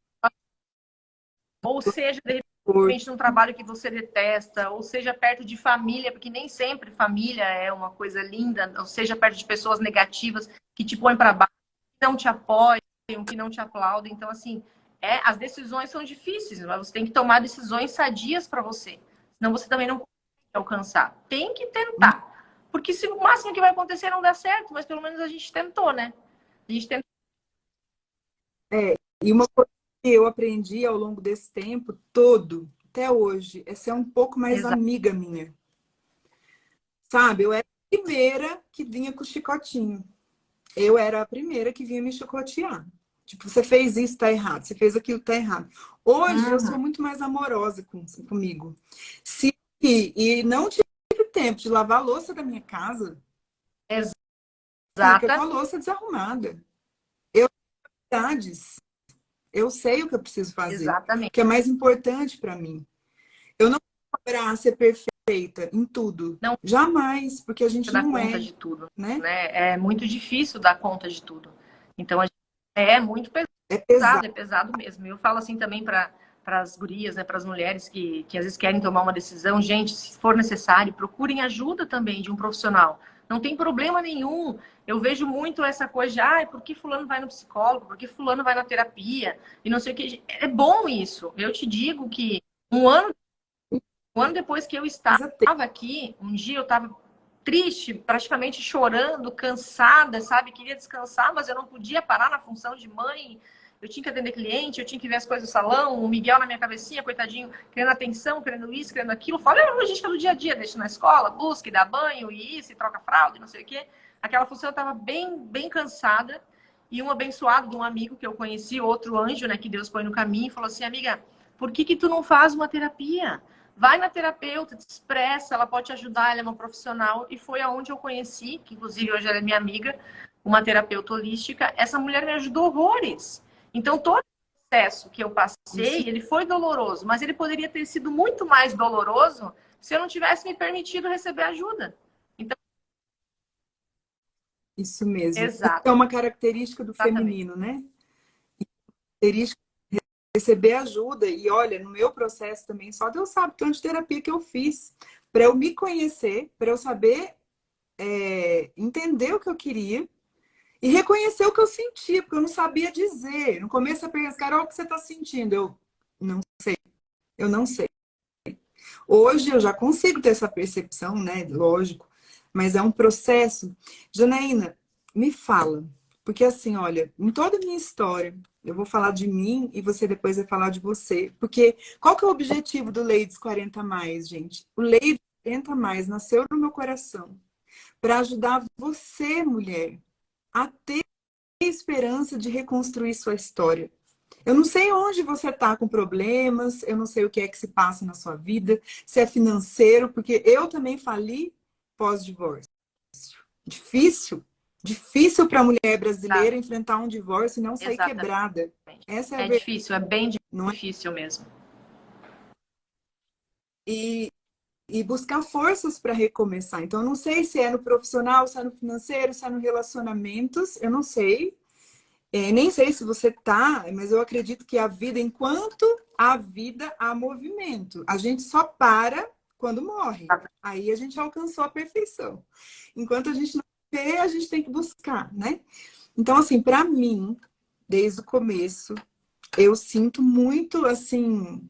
ou seja de repente num trabalho que você detesta, ou seja perto de família, porque nem sempre família é uma coisa linda, ou seja perto de pessoas negativas que te põem para baixo, que não te apoiam, que não te aplaudem. Então, assim, as decisões são difíceis, mas você tem que tomar decisões sadias para você. Senão você também não consegue alcançar. Tem que tentar. Porque se o máximo que vai acontecer não der certo, mas pelo menos a gente tentou, né? A gente tentou. e uma coisa que eu aprendi ao longo desse tempo todo, até hoje, é ser um pouco mais amiga minha. Sabe? Eu era a primeira que vinha com o chicotinho. Eu era a primeira que vinha me chicotear. Tipo, você fez isso, tá errado. Você fez aquilo, tá errado. Hoje eu Uhum. sou muito mais amorosa comigo. Se e não tive tempo de lavar a louça da minha casa, fica com a Exatamente. louça desarrumada. Eu tenho idades. Eu sei o que eu preciso fazer, o Exatamente. que é mais importante para mim. Eu não vou cobrar ser perfeita em tudo. Não Jamais, porque a gente dar não conta é, de tudo, né? né? É muito difícil dar conta de tudo. Então, é muito É pesado. pesado, é pesado mesmo. Eu falo assim também para as gurias, né, para as mulheres que às vezes querem tomar uma decisão, gente, se for necessário, procurem ajuda também de um profissional. Não tem problema nenhum. Eu vejo muito essa coisa de, por que fulano vai no psicólogo? Por que fulano vai na terapia? E não sei o que. É bom isso. Eu te digo que um ano, um ano depois que eu estava Precisa ter. aqui, um dia eu estava triste, praticamente chorando, cansada, sabe? Queria descansar, mas eu não podia parar na função de mãe. Eu tinha que atender cliente, eu tinha que ver as coisas do salão, o Miguel na minha cabecinha, coitadinho, querendo atenção, querendo isso, querendo aquilo. Fala, é a logística do dia a dia, deixa na escola, busca, e dá banho, e isso, e troca fralda, e não sei o quê. Aquela função eu estava bem, bem cansada. E um abençoado de um amigo que eu conheci, outro anjo, né, que Deus põe no caminho, falou assim, amiga, por que tu não faz uma terapia? Vai na terapeuta, te expressa, ela pode te ajudar, ela é uma profissional. E foi aonde eu conheci, que inclusive hoje ela é minha amiga, uma terapeuta holística. Essa mulher me ajudou horrores. Então, todo o processo que eu Isso, passei, ele foi doloroso, mas ele poderia ter sido muito mais doloroso se eu não tivesse me permitido receber ajuda. Então, isso mesmo. Isso é exato, uma característica do exatamente. feminino, né? Característica de receber ajuda. E olha, no meu processo também, só Deus sabe tanto de terapia que eu fiz para eu me conhecer, para eu saber entender o que eu queria e reconhecer o que eu sentia, porque eu não sabia dizer. No começo eu perguntei, Carol, o que você está sentindo? Não sei, eu não sei. Hoje eu já consigo ter essa percepção, né? Lógico, mas é um processo. Janaína, me fala, porque assim, olha, em toda a minha história, eu vou falar de mim e você depois vai falar de você. Porque qual que é o objetivo do Ladies 40 mais, gente? O Ladies 40 mais nasceu no meu coração para ajudar você, mulher, a ter esperança de reconstruir sua história. Eu não sei onde você está com problemas, eu não sei o que é que se passa na sua vida, se é financeiro, porque eu também fali pós-divórcio. Difícil, difícil para a mulher brasileira enfrentar um divórcio e não sair Exatamente. quebrada. Essa é a É verdade. difícil, é bem Não é? difícil mesmo. E buscar forças para recomeçar. Então, eu não sei se é no profissional, se é no financeiro, se é no relacionamentos, eu não sei. Nem sei se você tá, mas eu acredito que a vida, enquanto a vida, há movimento. A gente só para quando morre. Aí a gente alcançou a perfeição. Enquanto a gente não vê, a gente tem que buscar, né? Então, assim, para mim, desde o começo, eu sinto muito, assim,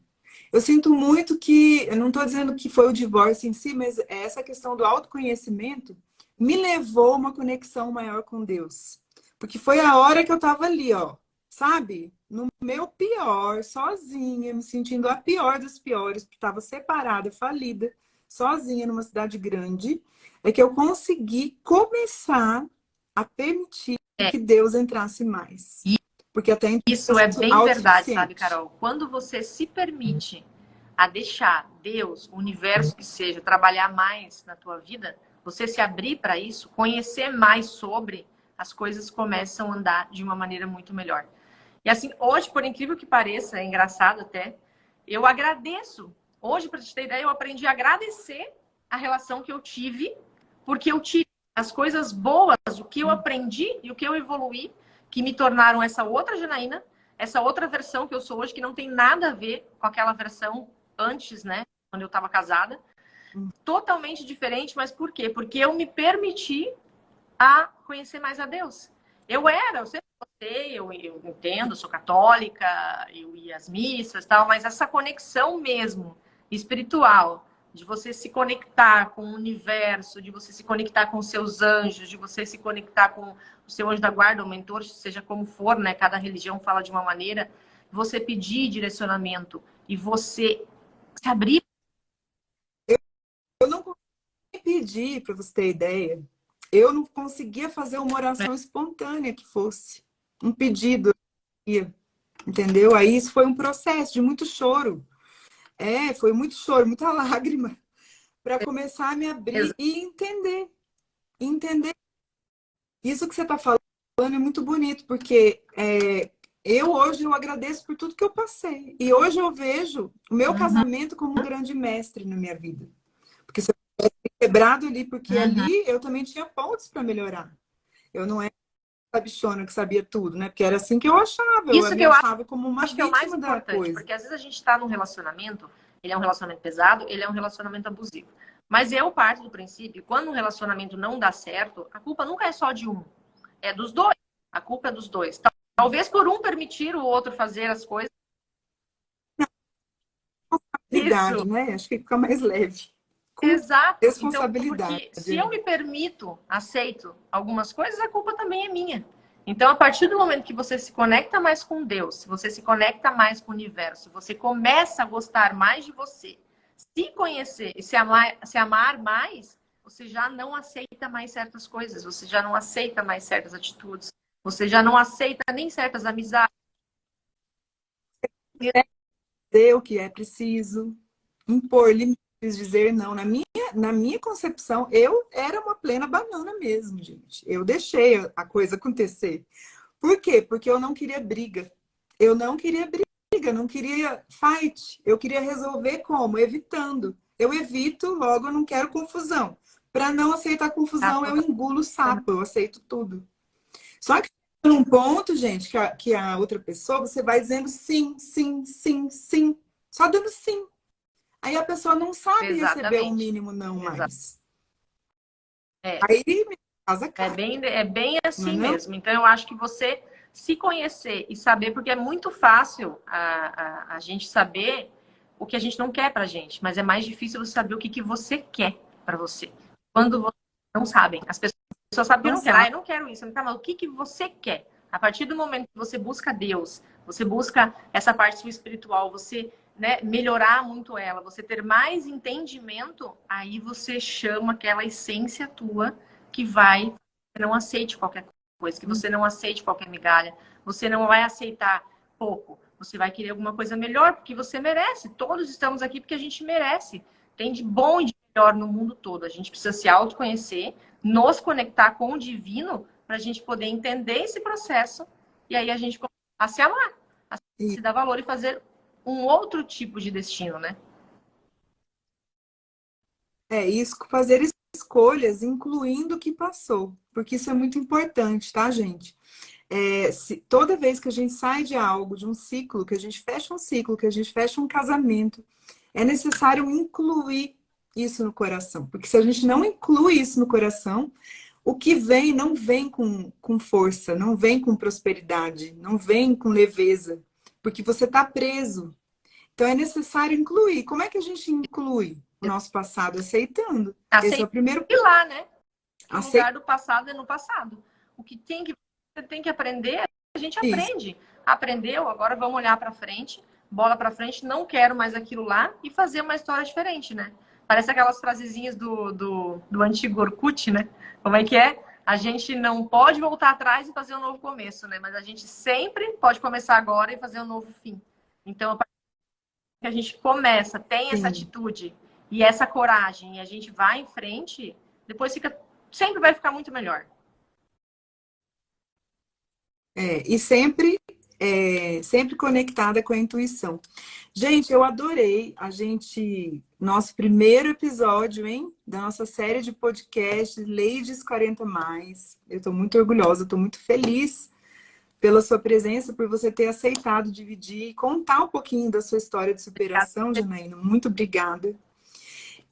eu sinto muito que, eu não estou dizendo que foi o divórcio em si, mas essa questão do autoconhecimento me levou a uma conexão maior com Deus. Porque foi a hora que eu estava ali, ó, sabe? No meu pior, sozinha, me sentindo a pior das piores, porque estava separada, falida, sozinha numa cidade grande, é que eu consegui começar a permitir que Deus entrasse mais. Porque até então Isso é bem verdade, sabe, Carol? Quando você se permite a deixar Deus, o universo que seja, trabalhar mais na tua vida, você se abrir para isso, conhecer mais sobre, as coisas começam a andar de uma maneira muito melhor. E assim, hoje, por incrível que pareça, é engraçado até, eu agradeço. Hoje, para te ter ideia, eu aprendi a agradecer a relação que eu tive, porque eu tive as coisas boas, o que eu aprendi e o que eu evoluí, que me tornaram essa outra Janaína, essa outra versão que eu sou hoje, que não tem nada a ver com aquela versão antes, né? Quando eu estava casada. Totalmente diferente, mas por quê? Porque eu me permiti a conhecer mais a Deus. Eu sempre gostei, eu entendo, sou católica, eu ia às missas e tal, mas essa conexão mesmo, espiritual, de você se conectar com o universo, de você se conectar com os seus anjos, de você se conectar com o seu anjo da guarda, o mentor, seja como for, né? Cada religião fala de uma maneira. Você pedir direcionamento e você se abrir. Eu não consegui pedir, para você ter ideia, eu não conseguia fazer uma oração espontânea que fosse um pedido, entendeu? Aí isso foi um processo de muito choro. Foi muito choro, muita lágrima, para começar a me abrir e entender. Entender. Isso que você está falando é muito bonito, porque hoje eu agradeço por tudo que eu passei. E hoje eu vejo o meu casamento como um grande mestre na minha vida. Porque se eu tivesse quebrado ali, porque ali eu também tinha pontos para melhorar. Eu não era a bichona que sabia tudo, né? Porque era assim que eu achava. Isso Eu que me eu achava como uma acho que é o mais vítima da importante, coisa. porque às vezes a gente está num relacionamento, ele é um relacionamento pesado, ele é um relacionamento abusivo. Mas eu parto do princípio, quando um relacionamento não dá certo, a culpa nunca é só de um, é dos dois. A culpa é dos dois. Talvez por um permitir o outro fazer as coisas. Responsabilidade, Isso. né? Acho que fica mais leve. Exato. Então, Responsabilidade. porque se eu me permito, aceito algumas coisas, a culpa também é minha. Então, a partir do momento que você se conecta mais com Deus, se você se conecta mais com o universo, você começa a gostar mais de você, se conhecer e se amar mais, você já não aceita mais certas coisas, você já não aceita mais certas atitudes, você já não aceita nem certas amizades. Dizer o que é preciso, impor limites, dizer não. Na minha concepção, eu era uma plena banana mesmo, gente. Eu deixei a coisa acontecer. Por quê? Porque eu não queria briga. Eu não queria briga, não queria fight. Eu queria resolver como? Evitando. Eu evito, logo eu não quero confusão. Para não aceitar confusão, eu engulo o sapo, eu aceito tudo. Só que num ponto, gente, que a outra pessoa, você vai dizendo sim, sim, sim, sim. Só dando sim. Aí a pessoa não sabe receber o mínimo não mais. É, Aí minha casa cai, é bem não é assim não? mesmo. Então, eu acho que você se conhecer e saber, porque é muito fácil a gente saber o que a gente não quer pra gente, mas é mais difícil você saber o que você quer pra você. Quando você não sabem. As pessoas sabem que eu Não não quero. Ah, sabe. eu não quero isso. Tá, mas o que você quer? A partir do momento que você busca Deus, você busca essa parte sua espiritual, você, né, melhorar muito ela, você ter mais entendimento, aí você chama aquela essência tua que vai, que não aceite qualquer coisa, que você não aceite qualquer migalha, você não vai aceitar pouco, você vai querer alguma coisa melhor, porque você merece. Todos estamos aqui porque a gente merece. Tem de bom e de melhor no mundo todo. A gente precisa se autoconhecer, nos conectar com o divino, para a gente poder entender esse processo e aí a gente começar a se amar, a E, se dar valor e fazer um outro tipo de destino, né? é isso, fazer escolhas, incluindo o que passou, porque isso é muito importante, tá, gente? Toda vez que a gente sai de algo, de um ciclo, que a gente fecha um ciclo, que a gente fecha um casamento, é necessário incluir isso no coração. Porque se a gente não inclui isso no coração, o que vem não vem com força, não vem com prosperidade, não vem com leveza, porque você está preso. Então é necessário incluir. Como é que a gente inclui o nosso passado? Aceitando. Esse é Aceitar o primeiro ir ponto. lá, né? Que o Aceitar lugar do passado é no passado. O que tem que você tem que aprender, a gente isso. aprende. Aprendeu, agora vamos olhar para frente, bola para frente, não quero mais aquilo lá e fazer uma história diferente, né? Parece aquelas frasezinhas do antigo Orkut, né? Como é que é? A gente não pode voltar atrás e fazer um novo começo, né? Mas a gente sempre pode começar agora e fazer um novo fim. Então, a partir que a gente começa, tem essa Sim. atitude e essa coragem e a gente vai em frente, depois fica, sempre vai ficar muito melhor. E sempre, sempre conectada com a intuição. Gente, eu adorei nosso primeiro episódio, hein? Da nossa série de podcasts Ladies 40 Mais. Eu estou muito orgulhosa, estou muito feliz pela sua presença, por você ter aceitado dividir e contar um pouquinho da sua história de superação, Janaína. Muito obrigada.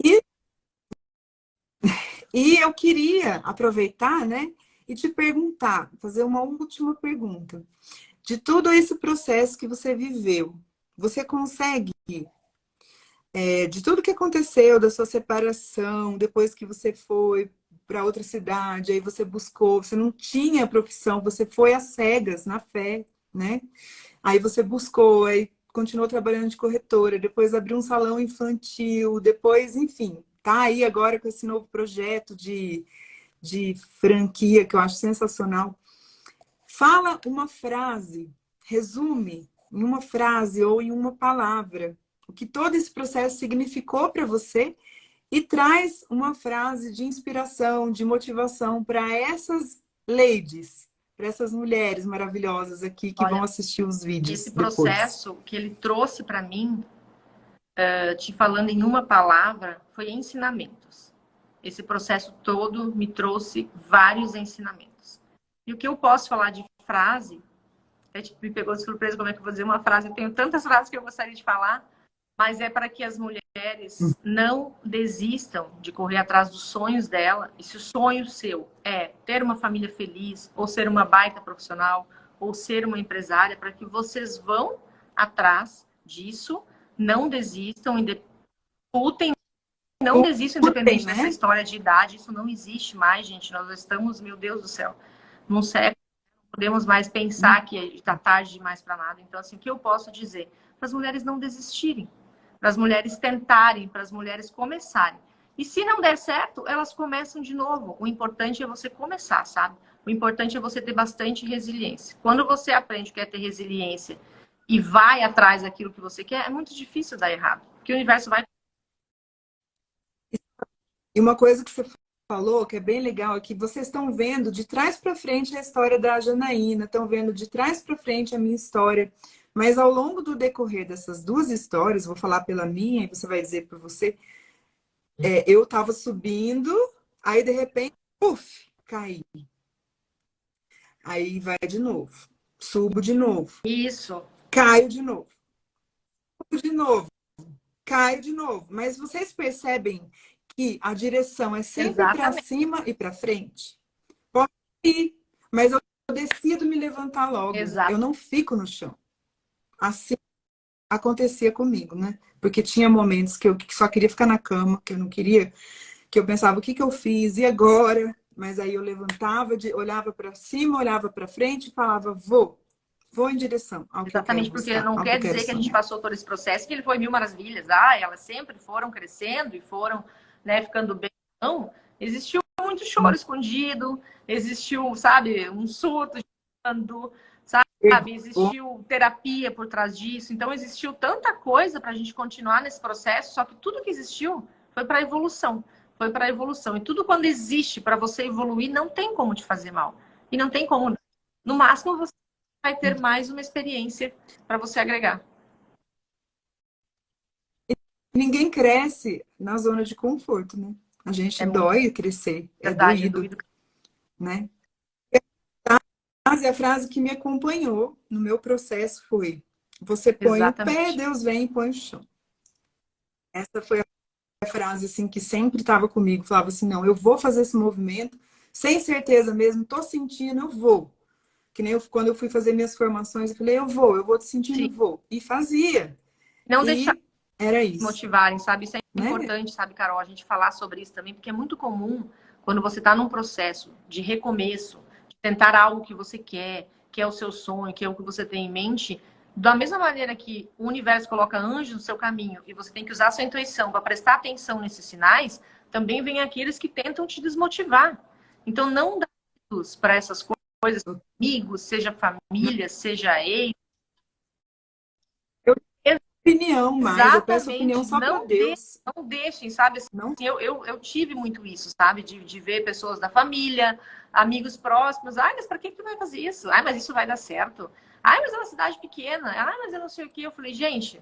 E, e eu queria aproveitar, né, e te perguntar, fazer uma última pergunta. De todo esse processo que você viveu, você consegue, de tudo que aconteceu, da sua separação, depois que você foi para outra cidade, aí você buscou, você não tinha profissão, você foi às cegas, na fé, né? Aí você buscou, aí continuou trabalhando de corretora, depois abriu um salão infantil, depois, enfim, tá aí agora com esse novo projeto de franquia que eu acho sensacional. Fala uma frase, resume em uma frase ou em uma palavra o que todo esse processo significou para você e traz uma frase de inspiração, de motivação para essas ladies, para essas mulheres maravilhosas aqui que vão Olha, assistir os vídeos esse depois. processo que ele trouxe para mim, te falando em uma palavra, foi ensinamentos. Esse processo todo me trouxe vários ensinamentos. E o que eu posso falar de frase, me pegou de surpresa como é que eu vou dizer uma frase, eu tenho tantas frases que eu gostaria de falar, mas é para que as mulheres não desistam de correr atrás dos sonhos dela. E se o sonho seu é ter uma família feliz, ou ser uma baita profissional, ou ser uma empresária, para que vocês vão atrás disso, não desistam, lutem, não desistam Tem, independente dessa né? história de idade. Isso não existe mais, gente. Nós estamos, meu Deus do céu, num século, não podemos mais pensar que está tarde demais para nada. Então, assim, o que eu posso dizer? Para as mulheres não desistirem, para as mulheres tentarem, para as mulheres começarem. E se não der certo, elas começam de novo. O importante é você começar, sabe? O importante é você ter bastante resiliência. Quando você aprende o que é ter resiliência e vai atrás daquilo que você quer, é muito difícil dar errado. Porque o universo vai. E uma coisa que você falou que é bem legal é que vocês estão vendo de trás para frente a história da Janaína, estão vendo de trás para frente a minha história. Mas ao longo do decorrer dessas duas histórias, vou falar pela minha e você vai dizer por você, eu estava subindo, aí de repente, puf, caí. Aí vai de novo, subo de novo, Isso. caio de novo, subo de novo, caio de novo. Mas vocês percebem que a direção é sempre para Exatamente. cima e para frente, pode ir, mas eu decido me levantar logo. Eu Exato. não fico no chão. Assim acontecia comigo, né? Porque tinha momentos que eu só queria ficar na cama, que eu não queria, que eu pensava, o que que eu fiz? E agora? Mas aí eu levantava, olhava para cima, olhava para frente e falava, vou em direção ao que eu quero Exatamente, porque buscar, não ao que eu quer quero dizer que a gente sonhar. passou todo esse processo que ele foi mil maravilhas. Ah, elas sempre foram crescendo e foram, né, ficando bem. Não, existiu muito choro escondido, existiu, sabe, um surto, chorando, sabe, Errou. existiu terapia por trás disso. Então, existiu tanta coisa para a gente continuar nesse processo, só que tudo que existiu foi para evolução. Foi para evolução. E tudo quando existe para você evoluir, não tem como te fazer mal. E não tem como. No máximo, você vai ter mais uma experiência para você agregar. Ninguém cresce na zona de conforto, né? A gente É muito dói crescer, é verdade, é doído, doído. né? A frase que me acompanhou no meu processo foi: você põe o pé, Exatamente. Deus vem e põe o chão. Essa foi a frase assim que sempre estava comigo. Falava assim: não, eu vou fazer esse movimento, sem certeza mesmo, tô sentindo, eu vou. Que nem quando eu fui fazer minhas formações, eu falei: eu vou te sentindo, Sim. vou. E fazia. Não deixar E era se isso, motivarem, sabe? Isso é né? importante, sabe, Carol, a gente falar sobre isso também, porque é muito comum quando você está num processo de recomeço, de tentar algo que você quer, que é o seu sonho, que é o que você tem em mente, da mesma maneira que o universo coloca anjos no seu caminho e você tem que usar a sua intuição para prestar atenção nesses sinais, também vem aqueles que tentam te desmotivar. Então, não dá luz para essas coisas, amigos, seja família, seja ex. Eu opinião mais, eu peço opinião Exatamente, só para Deus. não deixem, sabe? Assim, Não. eu tive muito isso, sabe? De ver pessoas da família, amigos próximos. Ai, mas para que tu vai fazer isso? Ai, mas isso vai dar certo. Ai, mas é uma cidade pequena. Ai, mas eu não sei o quê. Eu falei, gente,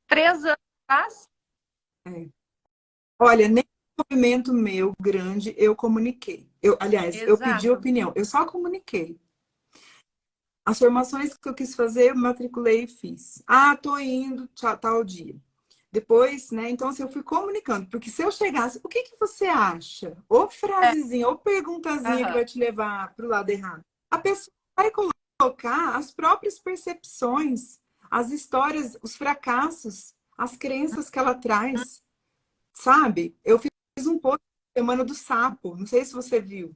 3 anos atrás, É. Olha, nem movimento meu grande eu comuniquei. Aliás, eu pedi exato. opinião, eu só comuniquei. As formações que eu quis fazer, eu matriculei e fiz. Ah, tô indo, tal dia. Depois, né? Então, assim, eu fui comunicando, porque se eu chegasse, o que que você acha? Ou É, frasezinha, ou perguntazinha que aham. vai te levar para o lado errado. A pessoa vai colocar as próprias percepções, as histórias, os fracassos, as crenças que ela traz, sabe? Eu fiz um post semana do sapo, não sei se você viu.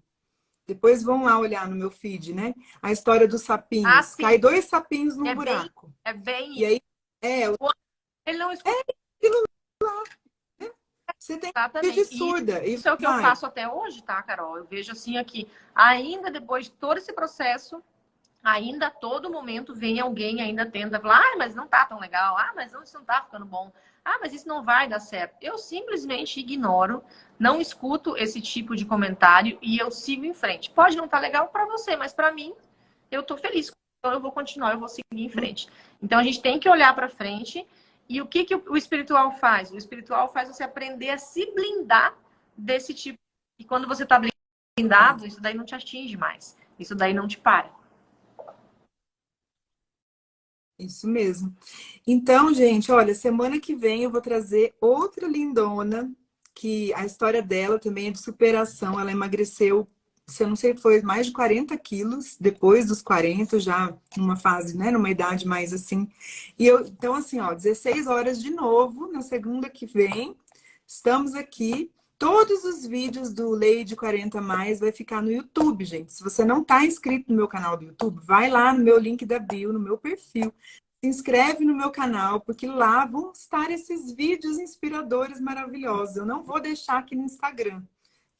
Depois vão lá olhar no meu feed, né? A história dos Ah, sapinhos. Cai sim, 2 sapinhos num é bem, buraco. é bem E isso. aí, Ele não escuta você tem que de exatamente. E surda e isso é o que eu vai. faço até hoje, tá, Carol? Eu vejo assim aqui, ainda depois de todo esse processo, ainda a todo momento vem alguém ainda tenta falar, ah, mas não tá tão legal, ah, mas não, isso não tá ficando bom, ah, mas isso não vai dar certo. Eu simplesmente ignoro, não escuto esse tipo de comentário e eu sigo em frente. Pode não estar legal para você, mas para mim, eu tô feliz. Então eu vou continuar, eu vou seguir em frente. Então a gente tem que olhar para frente. E o que, que o espiritual faz? O espiritual faz você aprender a se blindar desse tipo. E quando você está blindado, isso daí não te atinge mais. Isso daí não te para. Isso mesmo. Então, gente, olha, semana que vem eu vou trazer outra lindona, que a história dela também é de superação. Ela emagreceu, se eu não sei, foi mais de 40 quilos depois dos 40, já numa fase, né, numa idade mais assim. E eu, então, assim, ó, 16 horas de novo, na segunda que vem, estamos aqui. Todos os vídeos do Lady 40 Mais vai ficar no YouTube, gente. Se você não está inscrito no meu canal do YouTube, vai lá no meu link da bio, no meu perfil. Se inscreve no meu canal, porque lá vão estar esses vídeos inspiradores maravilhosos. Eu não vou deixar aqui no Instagram.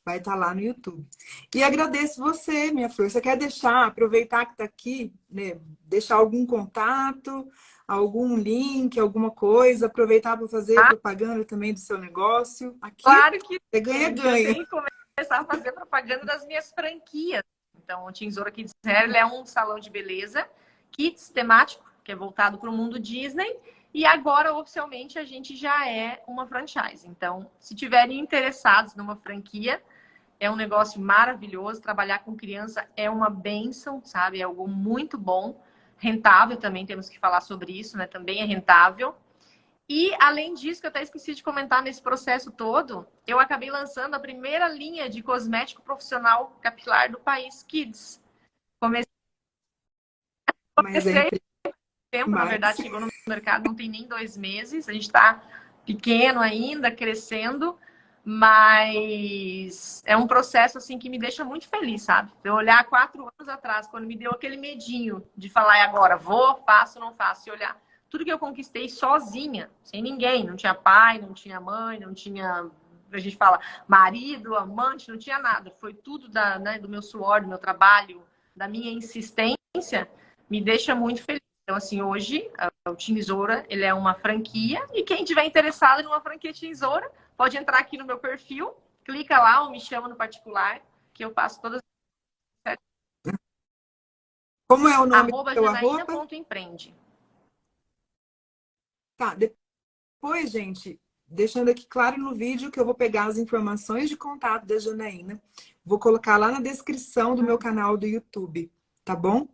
Vai estar lá no YouTube. E agradeço você, minha flor. Você quer deixar, aproveitar que está aqui, né? Deixar algum contato, algum link, alguma coisa, aproveitar para fazer Ah, propaganda também do seu negócio. Aqui claro que você sim. Eu ganha-ganha. tenho que começar a fazer propaganda das minhas franquias. Então, o Tesoura Kids Hair é um salão de beleza kids temático, que é voltado para o mundo Disney. E agora, oficialmente, a gente já é uma franchise. Então, se tiverem interessados numa franquia, é um negócio maravilhoso. Trabalhar com criança é uma bênção, sabe? É algo muito bom. Rentável também, temos que falar sobre isso, né? Também é rentável. E, além disso, que eu até esqueci de comentar nesse processo todo, eu acabei lançando a primeira linha de cosmético profissional capilar do país, Kids. Comecei Mas é tempo, na demais. verdade, chegou no mercado não tem nem 2 meses. A gente está pequeno ainda, crescendo, mas é um processo assim que me deixa muito feliz, sabe? Eu olhar 4 anos atrás, quando me deu aquele medinho de falar, e agora, vou, faço, não faço, e olhar tudo que eu conquistei sozinha, sem ninguém, não tinha pai, não tinha mãe, não tinha, a gente fala, marido, amante, não tinha nada. Foi tudo do meu suor, do meu trabalho, da minha insistência, me deixa muito feliz. Então, assim, hoje, o Teamzora, ele é uma franquia, e quem tiver interessado em uma franquia Teamzora, pode entrar aqui no meu perfil, clica lá ou me chama no particular, que eu passo todas as... Como é o nome do seu arroba? @janaina.empreende. Tá, depois, gente, deixando aqui claro no vídeo que eu vou pegar as informações de contato da Janaína, vou colocar lá na descrição do meu canal do YouTube, tá bom?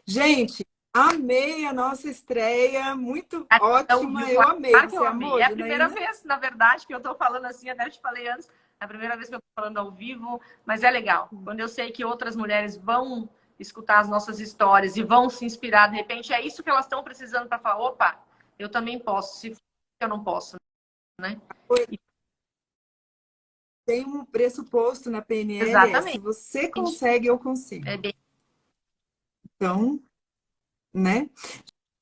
Gente, amei a nossa estreia, muito ótima, eu amei. Claro que Você eu amei. amou, É a primeira Janaína? vez, na verdade, que eu tô falando assim, até te falei antes, é a primeira vez que eu tô falando ao vivo, mas é legal. Quando eu sei que outras mulheres vão escutar as nossas histórias e vão se inspirar, de repente, é isso que elas estão precisando para falar, opa, eu também posso, se eu não posso, né? Tem um pressuposto na PNL, se Exatamente. você consegue, eu consigo. É bem... Então, né?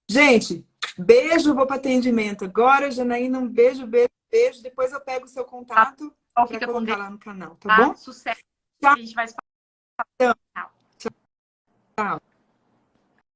Gente, beijo, vou para atendimento agora. Janaína, um beijo, beijo, beijo. Depois eu pego o seu contato para colocar lá no canal, tá bom? Sucesso. Tchau. A gente vai se Tchau.